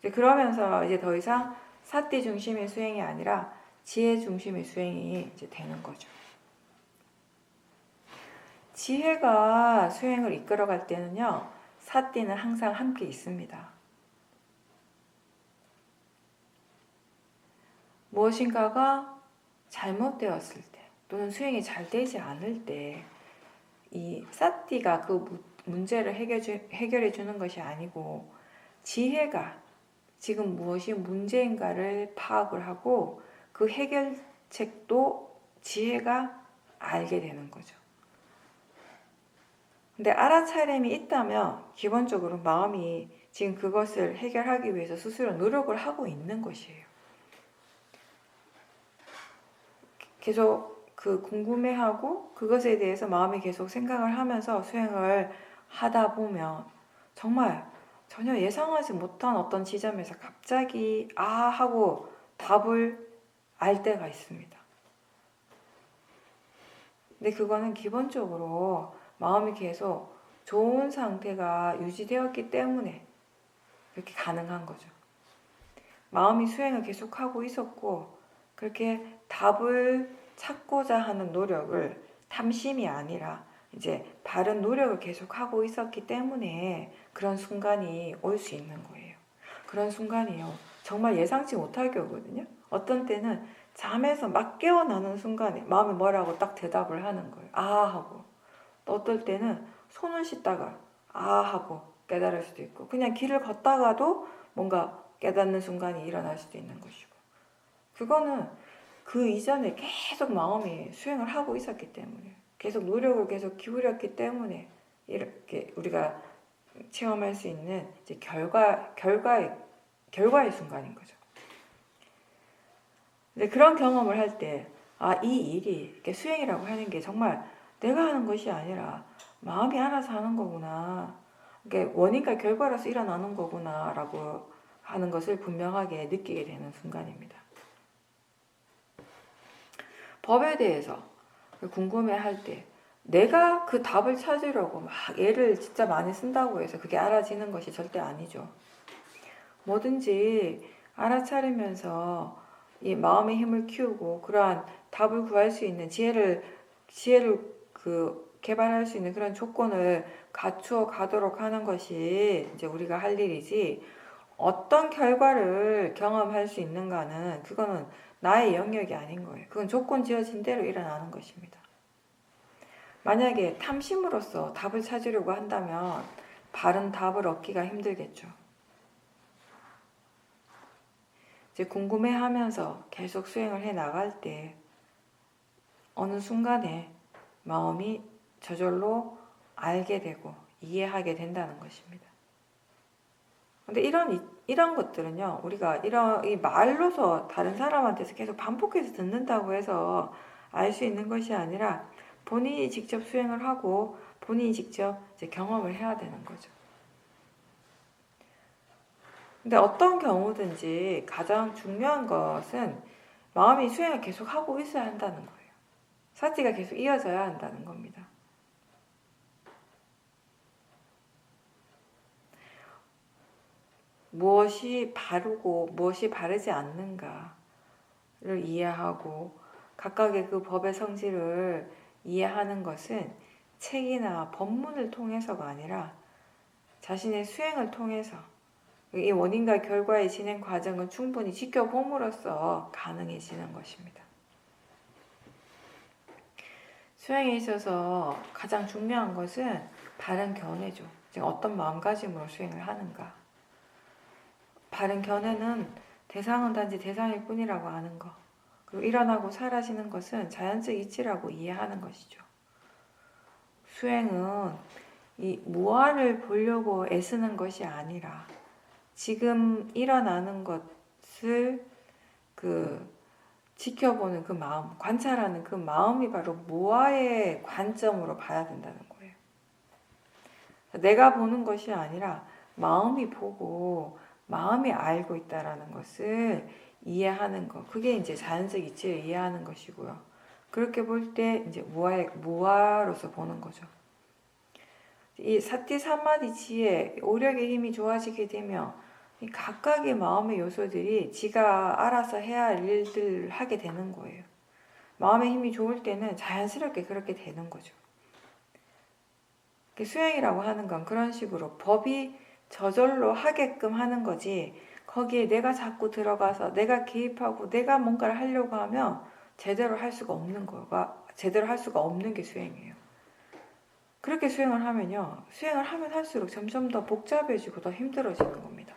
그러면서 이제 더 이상 사티 중심의 수행이 아니라 지혜 중심의 수행이 이제 되는 거죠. 지혜가 수행을 이끌어갈 때는요, 사티는 항상 함께 있습니다. 무엇인가가 잘못되었을 때 또는 수행이 잘 되지 않을 때 이 사티가 그 문제를 해결해 주는 것이 아니고 지혜가 지금 무엇이 문제인가를 파악을 하고 그 해결책도 지혜가 알게 되는 거죠. 근데 알아차림이 있다면 기본적으로 마음이 지금 그것을 해결하기 위해서 스스로 노력을 하고 있는 것이에요. 계속 그 궁금해하고 그것에 대해서 마음이 계속 생각을 하면서 수행을 하다 보면 정말 전혀 예상하지 못한 어떤 지점에서 갑자기 아 하고 답을 알 때가 있습니다. 근데 그거는 기본적으로 마음이 계속 좋은 상태가 유지되었기 때문에 그렇게 가능한 거죠. 마음이 수행을 계속하고 있었고 그렇게 답을 찾고자 하는 노력을 탐심이 아니라 이제 바른 노력을 계속하고 있었기 때문에 그런 순간이 올 수 있는 거예요. 그런 순간이요. 정말 예상치 못하게 오거든요. 어떤 때는 잠에서 막 깨어나는 순간에 마음이 뭐라고 딱 대답을 하는 거예요. 아 하고. 또 어떨 때는 손을 씻다가 아 하고 깨달을 수도 있고, 그냥 길을 걷다가도 뭔가 깨닫는 순간이 일어날 수도 있는 것이고, 그거는 그 이전에 계속 마음이 수행을 하고 있었기 때문에, 계속 노력을 계속 기울였기 때문에 이렇게 우리가 체험할 수 있는 이제 결과의 순간인 거죠. 근데 그런 경험을 할 때, 아, 이 일이 이렇게 수행이라고 하는 게 정말 내가 하는 것이 아니라 마음이 알아서 하는 거구나. 이게 원인과 결과로서 일어나는 거구나라고 하는 것을 분명하게 느끼게 되는 순간입니다. 법에 대해서 궁금해할 때 내가 그 답을 찾으려고 막 애를 진짜 많이 쓴다고 해서 그게 알아지는 것이 절대 아니죠. 뭐든지 알아차리면서 이 마음의 힘을 키우고 그러한 답을 구할 수 있는 지혜를 개발할 수 있는 그런 조건을 갖추어 가도록 하는 것이 이제 우리가 할 일이지, 어떤 결과를 경험할 수 있는가는 그거는 나의 영역이 아닌 거예요. 그건 조건 지어진 대로 일어나는 것입니다. 만약에 탐심으로써 답을 찾으려고 한다면 바른 답을 얻기가 힘들겠죠. 이제 궁금해하면서 계속 수행을 해 나갈 때 어느 순간에 마음이 저절로 알게 되고 이해하게 된다는 것입니다. 근데 이런 것들은요, 우리가 이 말로서 다른 사람한테서 계속 반복해서 듣는다고 해서 알 수 있는 것이 아니라 본인이 직접 수행을 하고 본인이 직접 이제 경험을 해야 되는 거죠. 근데 어떤 경우든지 가장 중요한 것은 마음이 수행을 계속 하고 있어야 한다는 거예요. 사티가 계속 이어져야 한다는 겁니다. 무엇이 바르고 무엇이 바르지 않는가를 이해하고 각각의 그 법의 성질을 이해하는 것은 책이나 법문을 통해서가 아니라 자신의 수행을 통해서, 이 원인과 결과의 진행 과정을 충분히 지켜봄으로써 가능해지는 것입니다. 수행에 있어서 가장 중요한 것은 바른 견해죠. 지금 어떤 마음가짐으로 수행을 하는가. 바른 견해는 대상은 단지 대상일 뿐이라고 아는 것, 그리고 일어나고 사라지는 것은 자연적 이치라고 이해하는 것이죠. 수행은 이 무아를 보려고 애쓰는 것이 아니라 지금 일어나는 것을 지켜보는 그 마음, 관찰하는 그 마음이 바로 무아의 관점으로 봐야 된다는 거예요. 내가 보는 것이 아니라 마음이 보고 마음이 알고 있다라는 것을 이해하는 것, 그게 이제 자연적 이치를 이해하는 것이고요. 그렇게 볼 때 이제 무아로서 보는 거죠. 이 사티 삼마디 지혜, 오력의 힘이 좋아지게 되면 이 각각의 마음의 요소들이 지가 알아서 해야 할 일들을 하게 되는 거예요. 마음의 힘이 좋을 때는 자연스럽게 그렇게 되는 거죠. 수행이라고 하는 건 그런 식으로 법이 저절로 하게끔 하는 거지, 거기에 내가 자꾸 들어가서 내가 개입하고 내가 뭔가를 하려고 하면 제대로 할 수가 없는 게 수행이에요. 그렇게 수행을 하면요, 수행을 하면 할수록 점점 더 복잡해지고 더 힘들어지는 겁니다.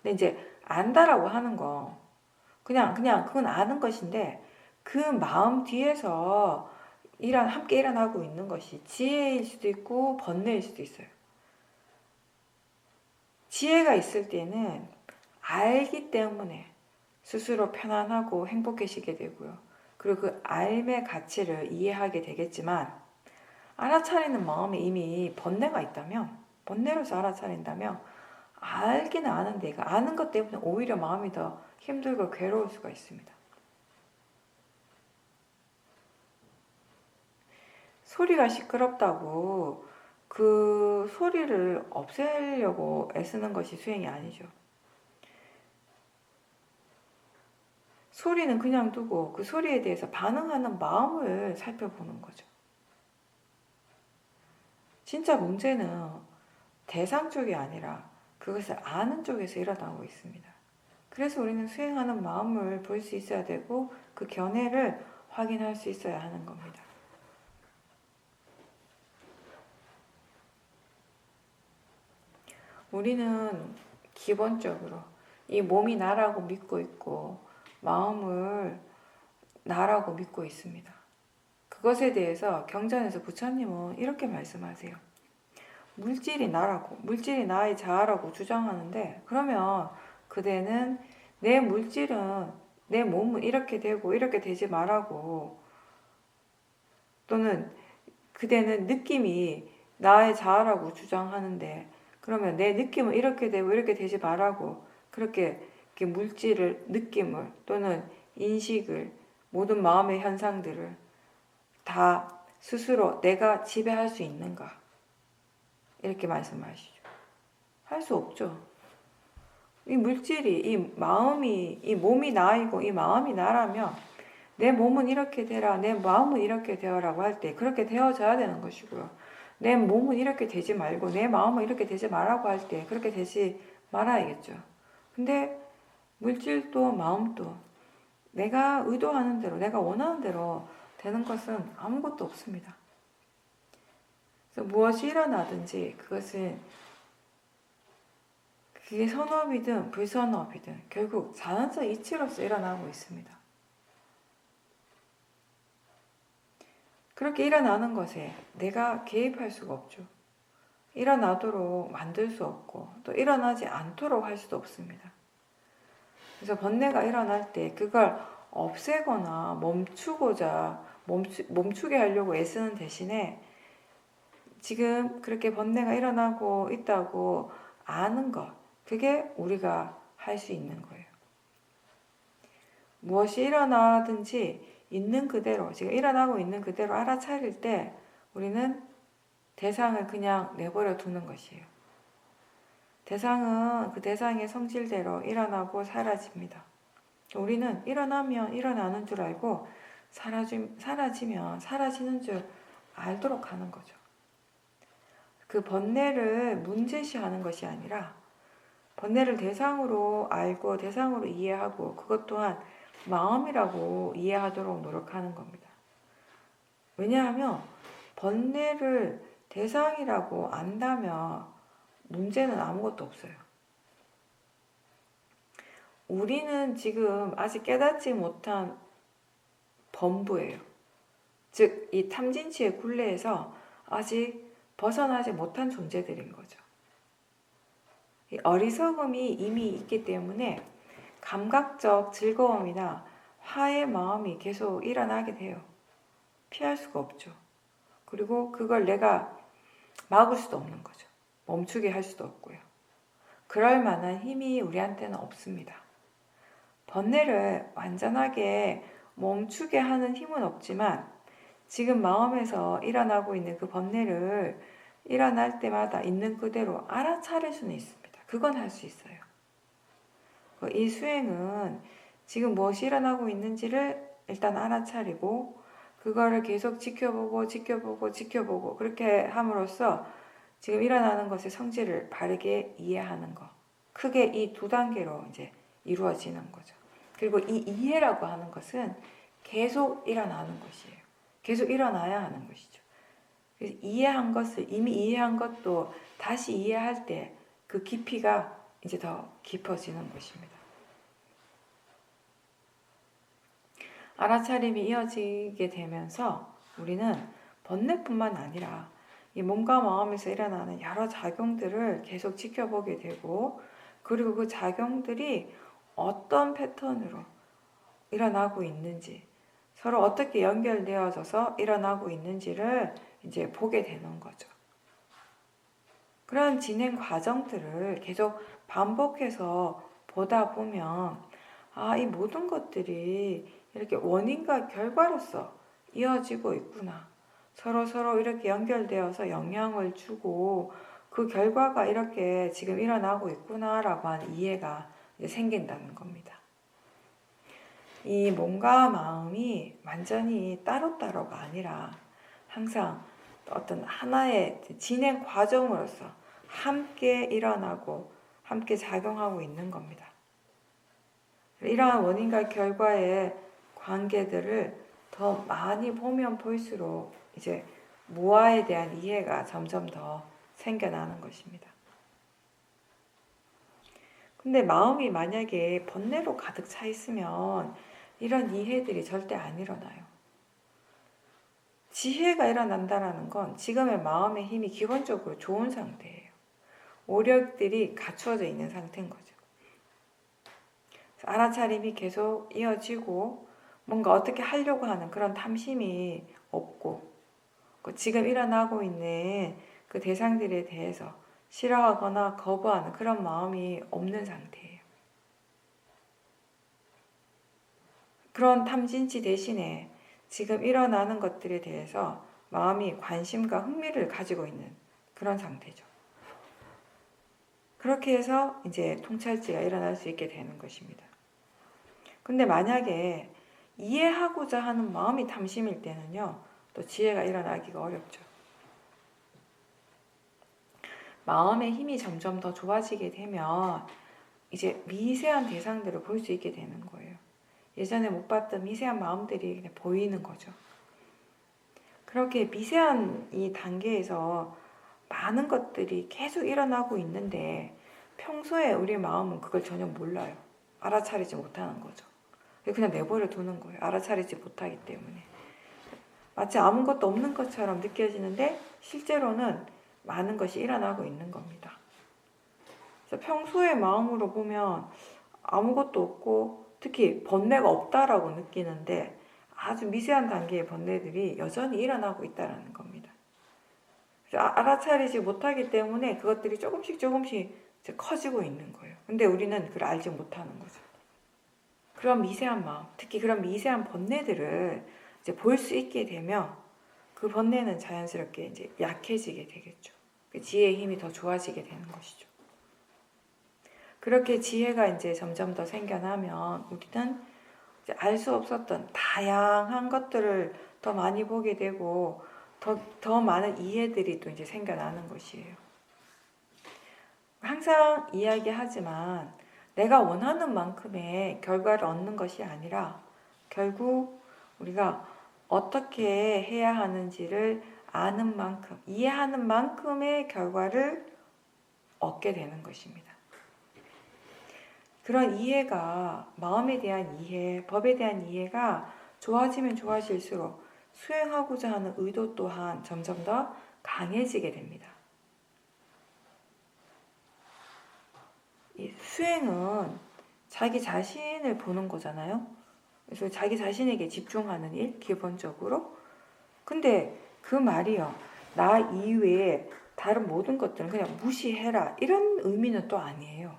근데 이제 안다라고 하는 거, 그냥 그건 아는 것인데 그 마음 뒤에서 함께 일어나고 있는 것이 지혜일 수도 있고 번뇌일 수도 있어요. 지혜가 있을 때는 알기 때문에 스스로 편안하고 행복해지게 되고요. 그리고 그 알의 가치를 이해하게 되겠지만, 알아차리는 마음에 이미 번뇌가 있다면, 번뇌로서 알아차린다면 알기는 아는데 그 아는 것 때문에 오히려 마음이 더 힘들고 괴로울 수가 있습니다. 소리가 시끄럽다고 그 소리를 없애려고 애쓰는 것이 수행이 아니죠. 소리는 그냥 두고 그 소리에 대해서 반응하는 마음을 살펴보는 거죠. 진짜 문제는 대상 쪽이 아니라 그것을 아는 쪽에서 일어나고 있습니다. 그래서 우리는 수행하는 마음을 볼 수 있어야 되고 그 견해를 확인할 수 있어야 하는 겁니다. 우리는 기본적으로 이 몸이 나라고 믿고 있고 마음을 나라고 믿고 있습니다. 그것에 대해서 경전에서 부처님은 이렇게 말씀하세요. 물질이 나라고, 물질이 나의 자아라고 주장하는데, 그러면 그대는 내 물질은 내 몸은 이렇게 되고 이렇게 되지 말라고, 또는 그대는 느낌이 나의 자아라고 주장하는데, 그러면 내 느낌은 이렇게 되고 이렇게 되지 말라고, 그렇게 물질을, 느낌을 또는 인식을, 모든 마음의 현상들을 다 스스로 내가 지배할 수 있는가? 이렇게 말씀하시죠. 할 수 없죠. 이 물질이, 이 마음이, 이 몸이 나이고 이 마음이 나라면 내 몸은 이렇게 되라, 내 마음은 이렇게 되어라고 할 때 그렇게 되어져야 되는 것이고요. 내 몸은 이렇게 되지 말고 내 마음은 이렇게 되지 말라고 할 때 그렇게 되지 말아야겠죠. 근데 물질도 마음도 내가 의도하는 대로, 내가 원하는 대로 되는 것은 아무것도 없습니다. 그래서 무엇이 일어나든지 그것은 그게 선업이든 불선업이든 결국 자연적 이치로서 일어나고 있습니다. 그렇게 일어나는 것에 내가 개입할 수가 없죠. 일어나도록 만들 수 없고 또 일어나지 않도록 할 수도 없습니다. 그래서 번뇌가 일어날 때 그걸 없애거나 멈추게 하려고 애쓰는 대신에 지금 그렇게 번뇌가 일어나고 있다고 아는 것, 그게 우리가 할 수 있는 거예요. 무엇이 일어나든지 있는 그대로, 지금 일어나고 있는 그대로 알아차릴 때 우리는 대상을 그냥 내버려 두는 것이에요. 대상은 그 대상의 성질대로 일어나고 사라집니다. 우리는 일어나면 일어나는 줄 알고 사라지면 사라지는 줄 알도록 하는 거죠. 그 번뇌를 문제시하는 것이 아니라 번뇌를 대상으로 알고 대상으로 이해하고 그것 또한 마음이라고 이해하도록 노력하는 겁니다. 왜냐하면 번뇌를 대상이라고 안다면 문제는 아무것도 없어요. 우리는 지금 아직 깨닫지 못한 범부예요. 즉, 이 탐진치의 굴레에서 아직 벗어나지 못한 존재들인 거죠. 이 어리석음이 이미 있기 때문에 감각적 즐거움이나 화의 마음이 계속 일어나게 돼요. 피할 수가 없죠. 그리고 그걸 내가 막을 수도 없는 거죠. 멈추게 할 수도 없고요. 그럴 만한 힘이 우리한테는 없습니다. 번뇌를 완전하게 멈추게 하는 힘은 없지만 지금 마음에서 일어나고 있는 그 번뇌를 일어날 때마다 있는 그대로 알아차릴 수는 있습니다. 그건 할 수 있어요. 이 수행은 지금 무엇이 일어나고 있는지를 일단 알아차리고 그거를 계속 지켜보고 그렇게 함으로써 지금 일어나는 것의 성질을 바르게 이해하는 것. 크게 이 두 단계로 이제 이루어지는 거죠. 그리고 이 이해라고 하는 것은 계속 일어나는 것이에요. 계속 일어나야 하는 것이죠. 그래서 이해한 것을 이미 이해한 것도 다시 이해할 때 그 깊이가 이제 더 깊어지는 것입니다. 알아차림이 이어지게 되면서 우리는 번뇌뿐만 아니라 이 몸과 마음에서 일어나는 여러 작용들을 계속 지켜보게 되고 그리고 그 작용들이 어떤 패턴으로 일어나고 있는지 서로 어떻게 연결되어져서 일어나고 있는지를 이제 보게 되는 거죠. 그런 진행 과정들을 계속 반복해서 보다 보면 이 모든 것들이 이렇게 원인과 결과로서 이어지고 있구나. 서로 이렇게 연결되어서 영향을 주고 그 결과가 이렇게 지금 일어나고 있구나라고 하는 이해가 생긴다는 겁니다. 이 몸과 마음이 완전히 따로따로가 아니라 항상 어떤 하나의 진행 과정으로서 함께 일어나고 함께 작용하고 있는 겁니다. 이러한 원인과 결과의 관계들을 더 많이 보면 볼수록 이제 무아에 대한 이해가 점점 더 생겨나는 것입니다. 근데 마음이 만약에 번뇌로 가득 차 있으면 이런 이해들이 절대 안 일어나요. 지혜가 일어난다는 건 지금의 마음의 힘이 기본적으로 좋은 상태예요. 오력들이 갖추어져 있는 상태인 거죠. 알아차림이 계속 이어지고 뭔가 어떻게 하려고 하는 그런 탐심이 없고 지금 일어나고 있는 그 대상들에 대해서 싫어하거나 거부하는 그런 마음이 없는 상태예요. 그런 탐진치 대신에 지금 일어나는 것들에 대해서 마음이 관심과 흥미를 가지고 있는 그런 상태죠. 그렇게 해서 이제 통찰지가 일어날 수 있게 되는 것입니다. 근데 만약에 이해하고자 하는 마음이 탐심일 때는요, 또 지혜가 일어나기가 어렵죠. 마음의 힘이 점점 더 좋아지게 되면 이제 미세한 대상들을 볼 수 있게 되는 거예요. 예전에 못 봤던 미세한 마음들이 그냥 보이는 거죠. 그렇게 미세한 이 단계에서 많은 것들이 계속 일어나고 있는데 평소에 우리 마음은 그걸 전혀 몰라요. 알아차리지 못하는 거죠. 그냥 내버려 두는 거예요. 알아차리지 못하기 때문에. 마치 아무것도 없는 것처럼 느껴지는데 실제로는 많은 것이 일어나고 있는 겁니다. 그래서 평소의 마음으로 보면 아무것도 없고 특히 번뇌가 없다라고 느끼는데 아주 미세한 단계의 번뇌들이 여전히 일어나고 있다는 겁니다. 그래서 알아차리지 못하기 때문에 그것들이 조금씩 이제 커지고 있는 거예요. 근데 우리는 그걸 알지 못하는 거죠. 그런 미세한 마음, 특히 그런 미세한 번뇌들을 이제 볼 수 있게 되면 그 번뇌는 자연스럽게 이제 약해지게 되겠죠. 지혜의 힘이 더 좋아지게 되는 것이죠. 그렇게 지혜가 이제 점점 더 생겨나면 우리는 알 수 없었던 다양한 것들을 더 많이 보게 되고 더 많은 이해들이 또 이제 생겨나는 것이에요. 항상 이야기하지만 내가 원하는 만큼의 결과를 얻는 것이 아니라 결국 우리가 어떻게 해야 하는지를 아는 만큼, 이해하는 만큼의 결과를 얻게 되는 것입니다. 그런 이해가, 마음에 대한 이해, 법에 대한 이해가 좋아지면 좋아질수록 수행하고자 하는 의도 또한 점점 더 강해지게 됩니다. 이 수행은 자기 자신을 보는 거잖아요. 그래서 자기 자신에게 집중하는 일, 기본적으로. 근데 그 말이요, 나 이외에 다른 모든 것들은 그냥 무시해라, 이런 의미는 또 아니에요.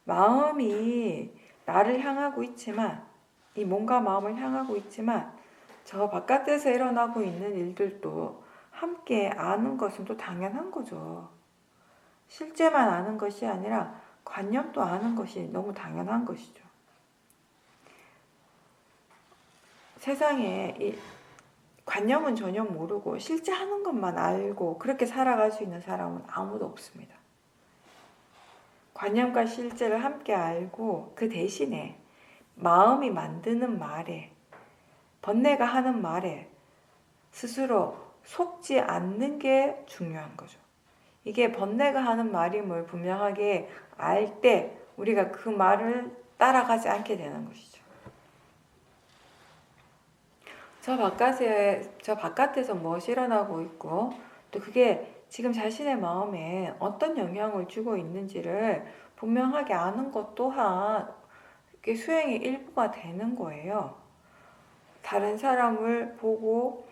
마음이 나를 향하고 있지만, 이 몸과 마음을 향하고 있지만 저 바깥에서 일어나고 있는 일들도 함께 아는 것은 또 당연한 거죠. 실제만 아는 것이 아니라 관념도 아는 것이 너무 당연한 것이죠. 세상에 이 관념은 전혀 모르고 실제 하는 것만 알고 그렇게 살아갈 수 있는 사람은 아무도 없습니다. 관념과 실제를 함께 알고 그 대신에 마음이 만드는 말에, 번뇌가 하는 말에 스스로 속지 않는 게 중요한 거죠. 이게 번뇌가 하는 말임을 분명하게 알 때 우리가 그 말을 따라가지 않게 되는 것이죠. 저 바깥에서 무엇이 일어나고 있고 또 그게 지금 자신의 마음에 어떤 영향을 주고 있는지를 분명하게 아는 것 또한 수행의 일부가 되는 거예요. 다른 사람을 보고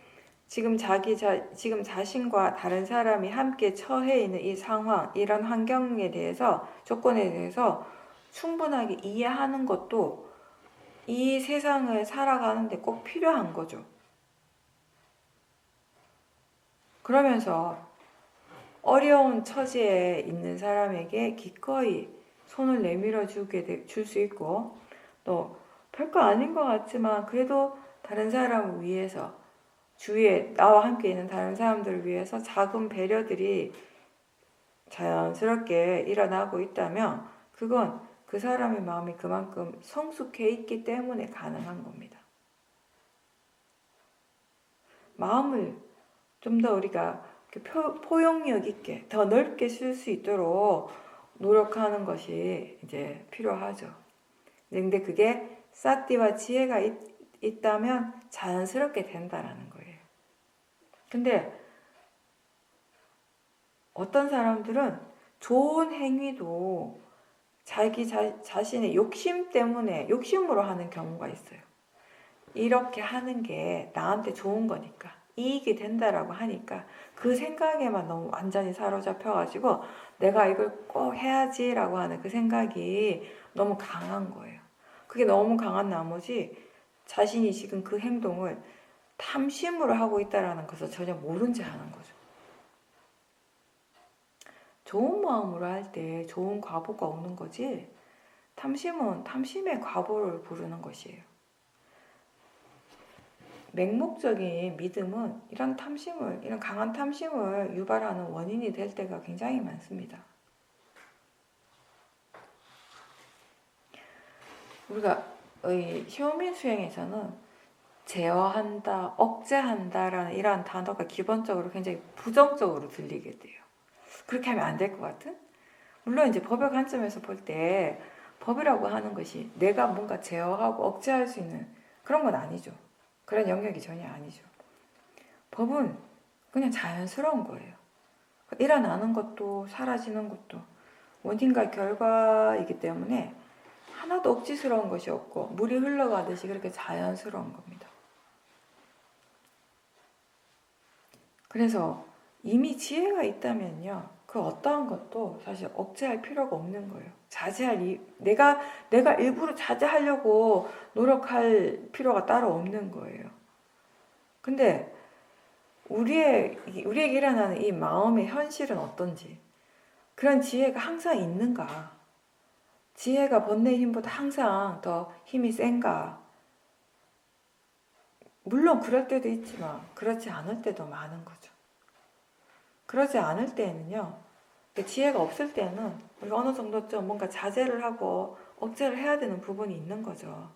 지금 자신과 다른 사람이 함께 처해 있는 이 상황, 이런 환경에 대해서, 조건에 대해서 충분하게 이해하는 것도 이 세상을 살아가는데 꼭 필요한 거죠. 그러면서 어려운 처지에 있는 사람에게 기꺼이 손을 내밀어 줄 수 있고, 또 별거 아닌 것 같지만 그래도 다른 사람을 위해서 주위에 나와 함께 있는 다른 사람들을 위해서 작은 배려들이 자연스럽게 일어나고 있다면 그건 그 사람의 마음이 그만큼 성숙해 있기 때문에 가능한 겁니다. 마음을 좀 더 우리가 포용력 있게 더 넓게 쓸 수 있도록 노력하는 것이 이제 필요하죠. 근데 그게 사띠와 지혜가 있다면 자연스럽게 된다라는 거예요. 근데 어떤 사람들은 좋은 행위도 자기 자신의 욕심 때문에 욕심으로 하는 경우가 있어요. 이렇게 하는 게 나한테 좋은 거니까 이익이 된다라고 하니까 그 생각에만 너무 완전히 사로잡혀가지고 내가 이걸 꼭 해야지라고 하는 그 생각이 너무 강한 거예요. 그게 너무 강한 나머지 자신이 지금 그 행동을 탐심으로 하고 있다라는 것을 전혀 모른 채 하는 거죠. 좋은 마음으로 할 때 좋은 과보가 오는 거지, 탐심은 탐심의 과보를 부르는 것이에요. 맹목적인 믿음은 이런 강한 탐심을 유발하는 원인이 될 때가 굉장히 많습니다. 우리가 효민 수행에서는 제어한다, 억제한다라는 이러한 단어가 기본적으로 굉장히 부정적으로 들리게 돼요. 그렇게 하면 안 될 것 같은? 물론 이제 법의 관점에서 볼 때 법이라고 하는 것이 내가 뭔가 제어하고 억제할 수 있는 그런 건 아니죠. 그런 영역이 전혀 아니죠. 법은 그냥 자연스러운 거예요. 일어나는 것도 사라지는 것도 원인과 결과이기 때문에 하나도 억지스러운 것이 없고 물이 흘러가듯이 그렇게 자연스러운 겁니다. 그래서 이미 지혜가 있다면요, 그 어떠한 것도 사실 억제할 필요가 없는 거예요. 내가 일부러 자제하려고 노력할 필요가 따로 없는 거예요. 근데 우리에게 일어나는 이 마음의 현실은 어떤지, 그런 지혜가 항상 있는가, 지혜가 번뇌의 힘보다 항상 더 힘이 센가. 물론 그럴 때도 있지만 그렇지 않을 때도 많은 거죠. 그러지 않을 때에는요, 지혜가 없을 때는 우리가 어느 정도 좀 뭔가 자제를 하고 억제를 해야 되는 부분이 있는 거죠.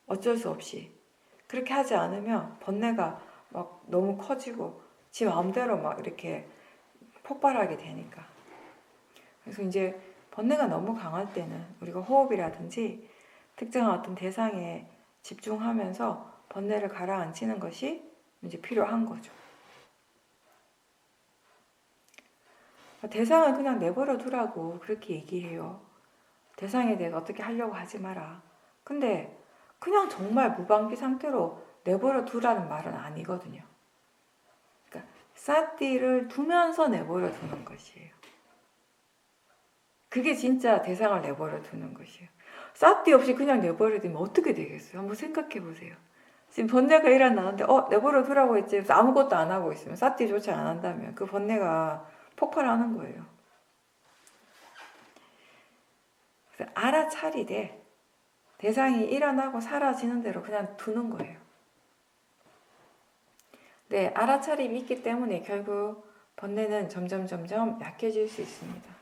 어쩔 수 없이. 그렇게 하지 않으면 번뇌가 막 너무 커지고 지 마음대로 막 이렇게 폭발하게 되니까. 그래서 이제 번뇌가 너무 강할 때는 우리가 호흡이라든지 특정한 어떤 대상에 집중하면서 번뇌를 가라앉히는 것이 이제 필요한 거죠. 대상을 그냥 내버려 두라고 그렇게 얘기해요. 대상에 대해서 어떻게 하려고 하지 마라. 근데 그냥 정말 무방비 상태로 내버려 두라는 말은 아니거든요. 그러니까 사띠를 두면서 내버려 두는 것이에요. 그게 진짜 대상을 내버려 두는 것이에요. 사띠 없이 그냥 내버려 두면 어떻게 되겠어요? 한번 생각해 보세요. 지금 번뇌가 일어나는데 내버려 두라고 했지. 그래서 아무것도 안 하고 있으면, 사띠조차 안 한다면 그 번뇌가 폭발하는 거예요. 그래서 알아차리되 대상이 일어나고 사라지는 대로 그냥 두는 거예요. 네, 알아차림이 있기 때문에 결국 번뇌는 점점 약해질 수 있습니다.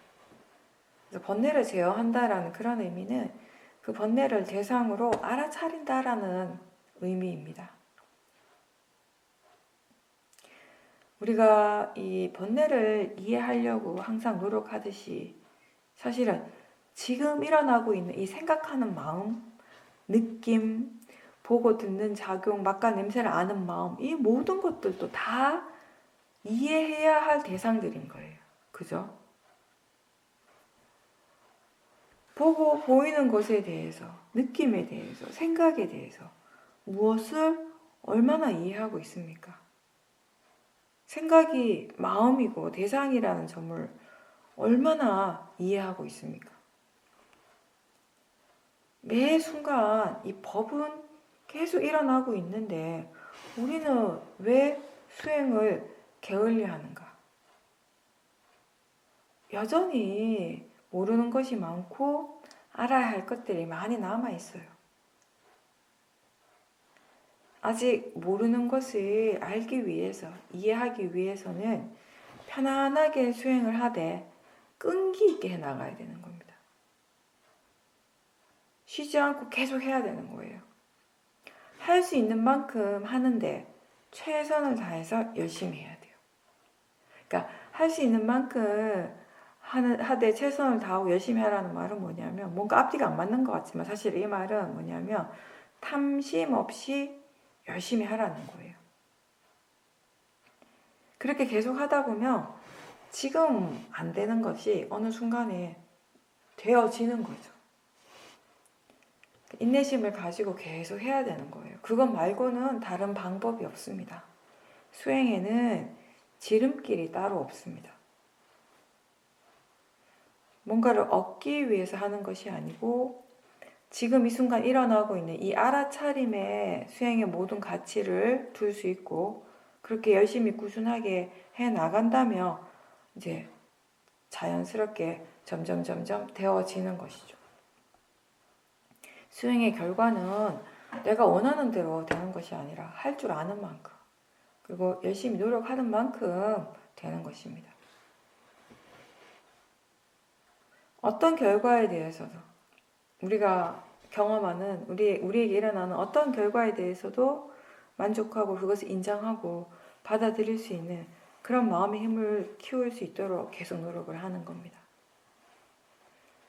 그래서 번뇌를 제어한다라는 그런 의미는 그 번뇌를 대상으로 알아차린다라는 의미입니다. 우리가 이 번뇌를 이해하려고 항상 노력하듯이 사실은 지금 일어나고 있는 이 생각하는 마음, 느낌, 보고 듣는 작용, 맛과 냄새를 아는 마음, 이 모든 것들도 다 이해해야 할 대상들인 거예요. 그죠? 보고 보이는 것에 대해서, 느낌에 대해서, 생각에 대해서 무엇을 얼마나 이해하고 있습니까? 생각이 마음이고 대상이라는 점을 얼마나 이해하고 있습니까? 매 순간 이 법은 계속 일어나고 있는데 우리는 왜 수행을 게을리 하는가? 여전히 모르는 것이 많고 알아야 할 것들이 많이 남아 있어요. 아직 모르는 것을 알기 위해서, 이해하기 위해서는 편안하게 수행을 하되 끈기 있게 해나가야 되는 겁니다. 쉬지 않고 계속 해야 되는 거예요. 할 수 있는 만큼 하는데 최선을 다해서 열심히 해야 돼요. 그러니까 할 수 있는 만큼 하되 최선을 다하고 열심히 하라는 말은 뭐냐면, 뭔가 앞뒤가 안 맞는 것 같지만 사실 이 말은 뭐냐면 탐심 없이 열심히 하라는 거예요. 그렇게 계속 하다 보면 지금 안 되는 것이 어느 순간에 되어지는 거죠. 인내심을 가지고 계속 해야 되는 거예요. 그것 말고는 다른 방법이 없습니다. 수행에는 지름길이 따로 없습니다. 뭔가를 얻기 위해서 하는 것이 아니고 지금 이 순간 일어나고 있는 이 알아차림에 수행의 모든 가치를 둘 수 있고, 그렇게 열심히 꾸준하게 해 나간다면 이제 자연스럽게 점점 되어지는 것이죠. 수행의 결과는 내가 원하는 대로 되는 것이 아니라 할 줄 아는 만큼, 그리고 열심히 노력하는 만큼 되는 것입니다. 어떤 결과에 대해서도, 우리가 경험하는, 우리에게 일어나는 어떤 결과에 대해서도 만족하고 그것을 인정하고 받아들일 수 있는 그런 마음의 힘을 키울 수 있도록 계속 노력을 하는 겁니다.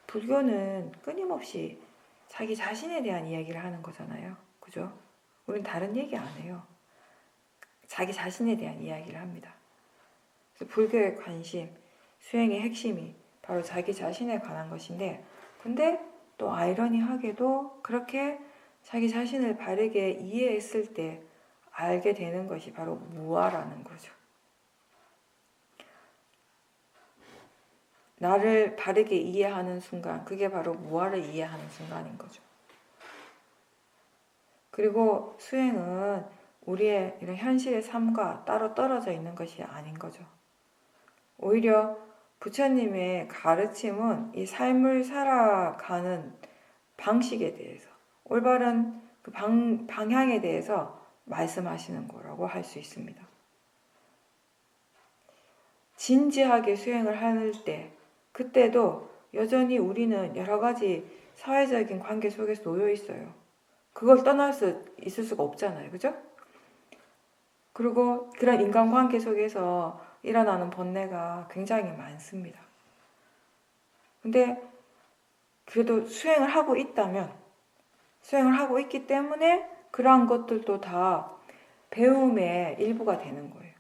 불교는 끊임없이 자기 자신에 대한 이야기를 하는 거잖아요. 그죠? 우린 다른 얘기 안 해요. 자기 자신에 대한 이야기를 합니다. 그래서 불교의 관심, 수행의 핵심이 바로 자기 자신에 관한 것인데, 근데 또 아이러니하게도 그렇게 자기 자신을 바르게 이해했을 때 알게 되는 것이 바로 무아라는 거죠. 나를 바르게 이해하는 순간, 그게 바로 무아를 이해하는 순간인 거죠. 그리고 수행은 우리의 이런 현실의 삶과 따로 떨어져 있는 것이 아닌 거죠. 오히려 부처님의 가르침은 이 삶을 살아가는 방식에 대해서, 올바른 그 방향에 대해서 말씀하시는 거라고 할 수 있습니다. 진지하게 수행을 할 때, 그때도 여전히 우리는 여러 가지 사회적인 관계 속에서 놓여 있어요. 그걸 떠날 수 있을 수가 없잖아요. 그죠? 그리고 그런 인간관계 속에서 일어나는 번뇌가 굉장히 많습니다. 근데 그래도 수행을 하고 있다면, 수행을 하고 있기 때문에 그러한 것들도 다 배움의 일부가 되는 거예요.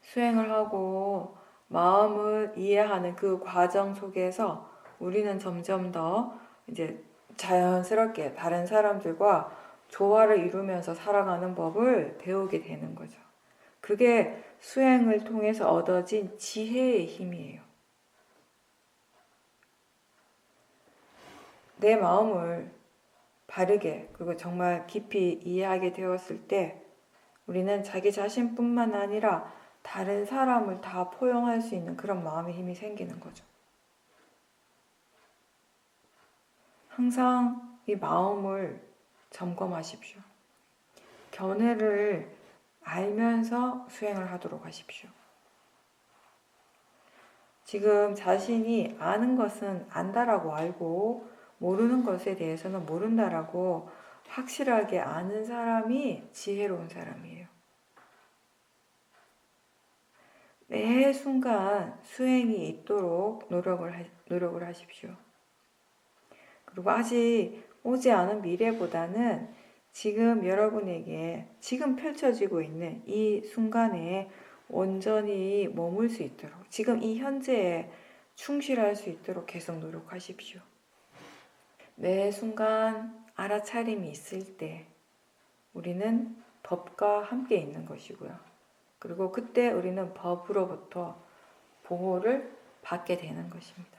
수행을 하고 마음을 이해하는 그 과정 속에서 우리는 점점 더 이제 자연스럽게 다른 사람들과 조화를 이루면서 살아가는 법을 배우게 되는 거죠. 그게 수행을 통해서 얻어진 지혜의 힘이에요. 내 마음을 바르게, 그리고 정말 깊이 이해하게 되었을 때 우리는 자기 자신뿐만 아니라 다른 사람을 다 포용할 수 있는 그런 마음의 힘이 생기는 거죠. 항상 이 마음을 점검하십시오. 견해를 알면서 수행을 하도록 하십시오. 지금 자신이 아는 것은 안다라고 알고 모르는 것에 대해서는 모른다라고 확실하게 아는 사람이 지혜로운 사람이에요. 매 순간 수행이 있도록 노력을 하십시오. 그리고 아직 오지 않은 미래보다는 지금 여러분에게 지금 펼쳐지고 있는 이 순간에 온전히 머물 수 있도록, 지금 이 현재에 충실할 수 있도록 계속 노력하십시오. 매 순간 알아차림이 있을 때 우리는 법과 함께 있는 것이고요. 그리고 그때 우리는 법으로부터 보호를 받게 되는 것입니다.